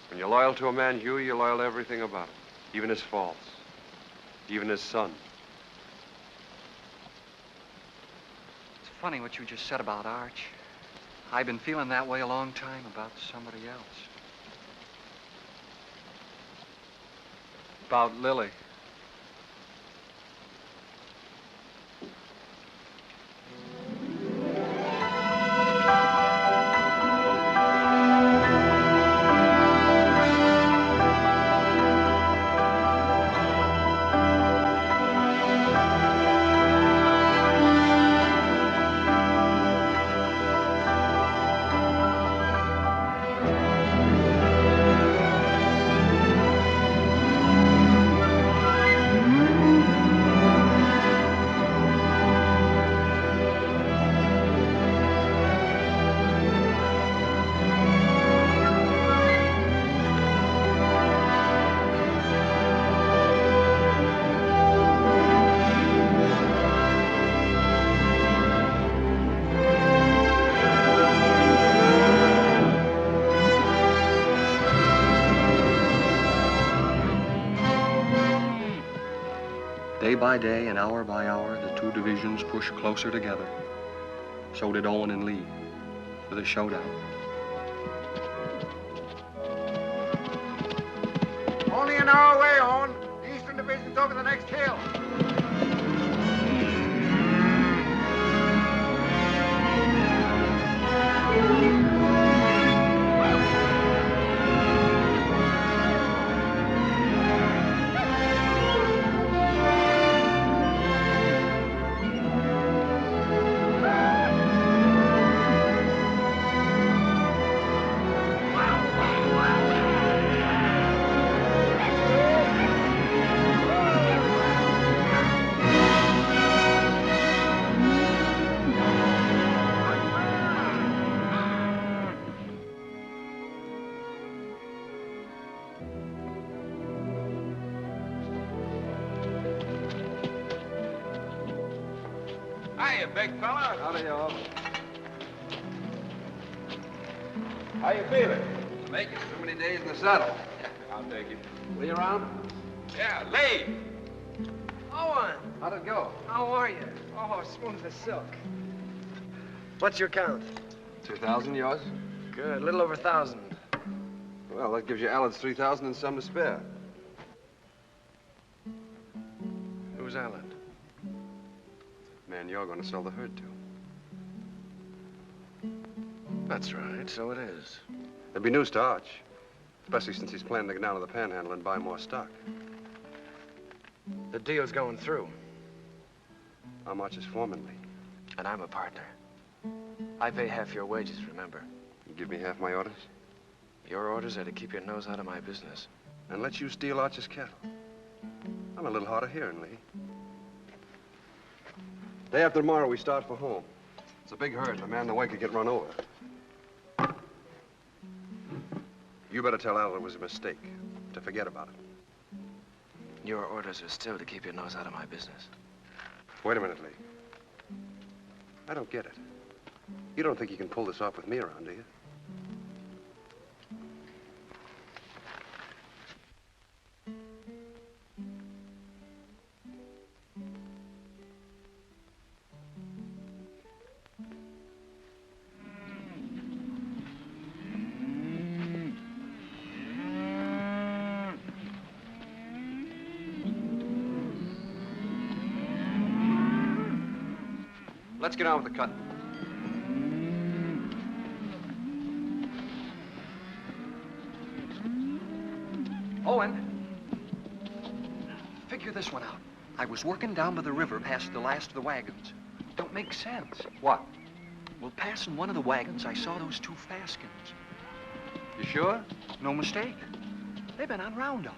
When you're loyal to a man, Huey, you're loyal to everything about him. Even his faults. Even his son. It's funny what you just said about Arch. I've been feeling that way a long time about somebody else. About Lily. Day by day and hour by hour, the two divisions pushed closer together. So did Owen and Lee for the showdown. Only an hour away, Owen. The Eastern Division's over the next hill. Hiya, big fella. Howdy, y'all. How you feeling? Making too many days in the saddle. I'll take it. Lee around? Yeah, Lee. Owen! How'd it go? How are you? Oh, smooth as silk. What's your count? 2,000, yours? Good, a little over 1,000. Well, that gives you Allen's 3,000 and some to spare. Who's Allen? Man, you're going to sell the herd to. That's right, so it is. There'd be news to Arch, especially since he's planning to get down to the Panhandle and buy more stock. The deal's going through. I'm Arch's foreman, Lee. And I'm a partner. I pay half your wages, remember? You give me half my orders? Your orders are to keep your nose out of my business. And let you steal Arch's cattle. I'm a little hard of hearing, Lee. Day after tomorrow, we start for home. It's a big herd. The man in the way could get run over. You better tell Al it was a mistake, to forget about it. Your orders are still to keep your nose out of my business. Wait a minute, Lee. I don't get it. You don't think you can pull this off with me around, do you? Let's get on with the cutting. Owen, figure this one out. I was working down by the river past the last of the wagons. Don't make sense. What? Well, passing one of the wagons, I saw those two Faskens. You sure? No mistake. They've been on roundup.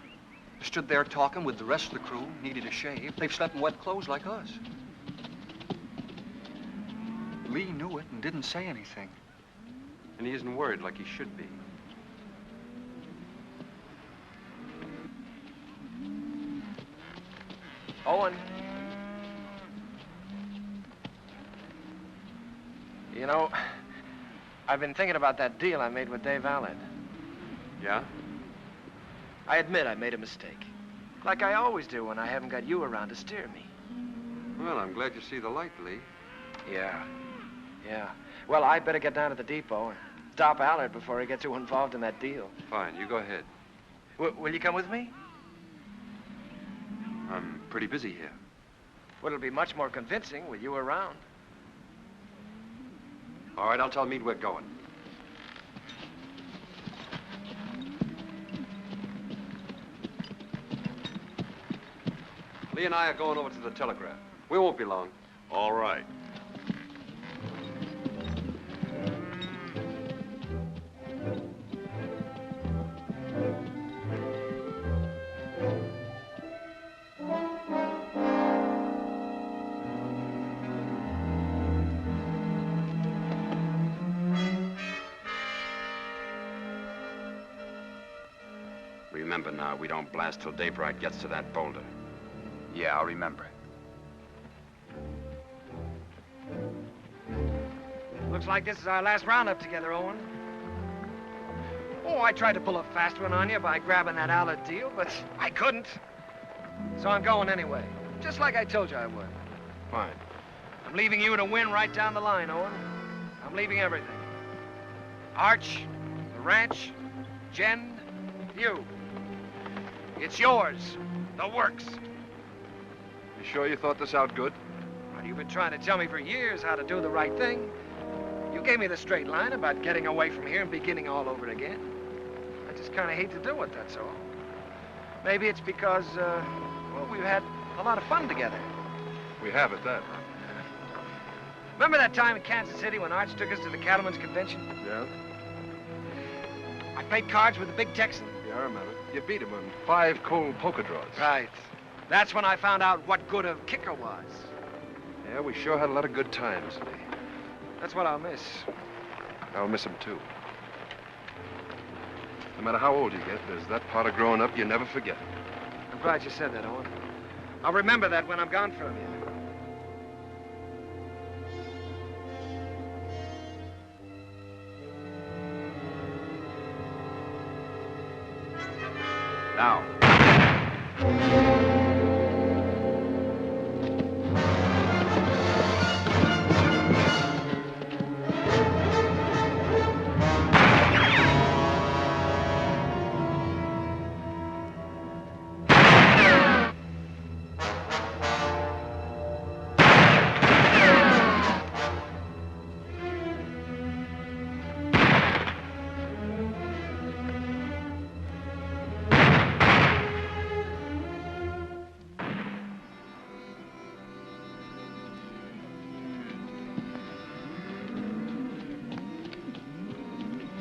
Stood there talking with the rest of the crew, needed a shave. They've slept in wet clothes like us. Lee knew it and didn't say anything. And he isn't worried like he should be. Owen. You know, I've been thinking about that deal I made with Dave Allen. Yeah? I admit I made a mistake. Like I always do when I haven't got you around to steer me. Well, I'm glad you see the light, Lee. Yeah. Well, I better get down to the depot and stop Allard before he gets too involved in that deal. Fine, you go ahead. Will you come with me? I'm pretty busy here. Well, it'll be much more convincing with you around. All right, I'll tell Meade we're going. Lee and I are going over to the telegraph. We won't be long. All right. Remember now, we don't blast till Daybright gets to that boulder. Yeah, I'll remember. Looks like this is our last roundup together, Owen. Oh, I tried to pull a fast one on you by grabbing that Allard deal, but I couldn't. So I'm going anyway, just like I told you I would. Fine. I'm leaving you to win right down the line, Owen. I'm leaving everything. Arch, the ranch, Jen, you. It's yours, the works. You sure you thought this out good? Well, you've been trying to tell me for years how to do the right thing. You gave me the straight line about getting away from here and beginning all over again. I just kind of hate to do it, that's all. Maybe it's because, well, we've had a lot of fun together. We have at that. Remember that time in Kansas City when Arch took us to the cattleman's convention? Yeah? I played cards with the big Texan. Yeah, I remember. You beat him on 5 cold poker draws. Right. That's when I found out what good a kicker was. Yeah, we sure had a lot of good times, Lee. That's what I'll miss. I'll miss him, too. No matter how old you get, there's that part of growing up you never forget. I'm glad you said that, Owen. I'll remember that when I'm gone from you. Now.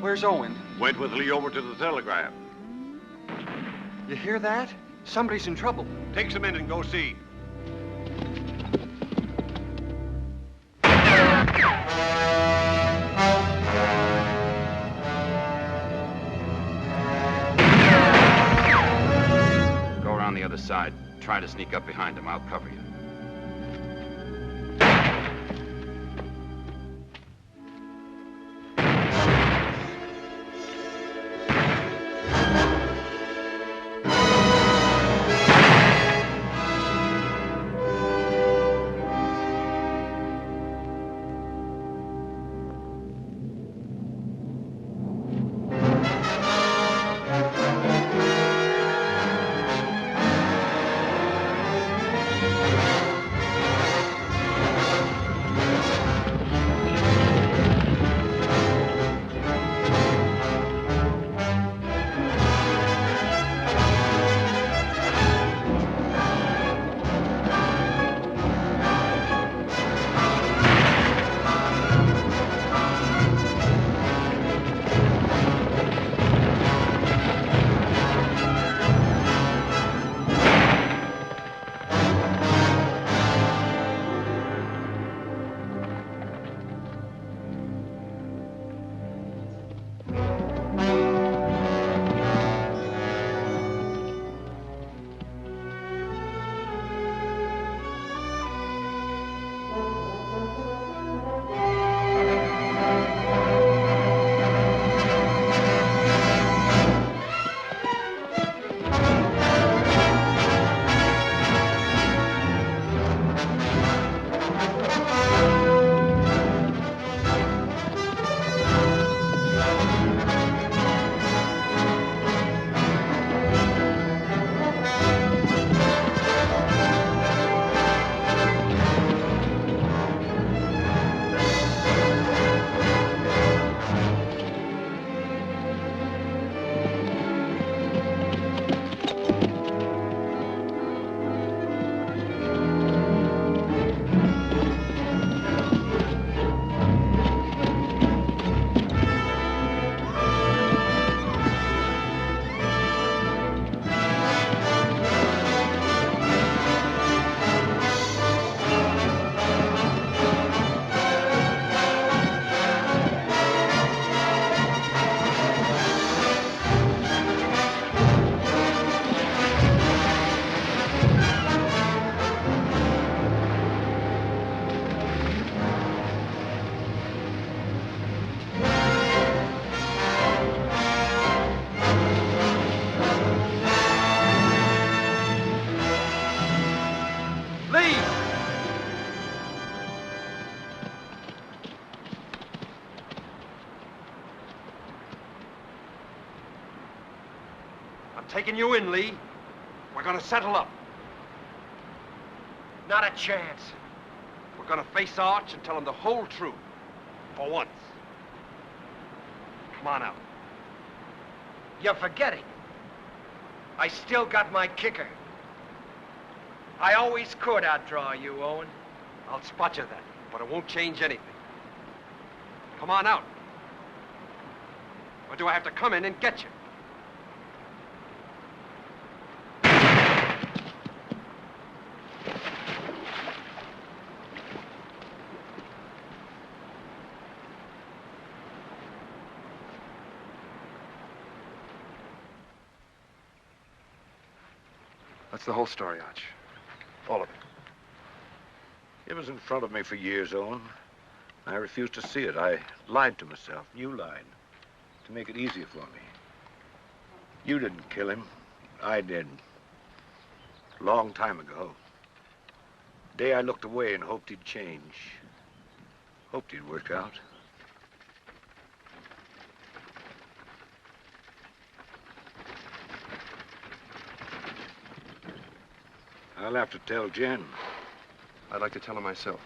Where's Owen? Went with Lee over to the telegraph. You hear that? Somebody's in trouble. Take some in and go see. Go around the other side. Try to sneak up behind him. I'll cover you. I'm taking you in, Lee. We're gonna settle up. Not a chance. We're gonna face Arch and tell him the whole truth. For once. Come on out. You're forgetting. I still got my kicker. I always could outdraw you, Owen. I'll spot you then, but it won't change anything. Come on out. Or do I have to come in and get you? That's the whole story, Arch. All of it. It was in front of me for years, Owen. I refused to see it. I lied to myself. You lied. To make it easier for me. You didn't kill him. I did. A long time ago. The day I looked away and hoped he'd change. Hoped he'd work out. I'll have to tell Jen. I'd like to tell her myself.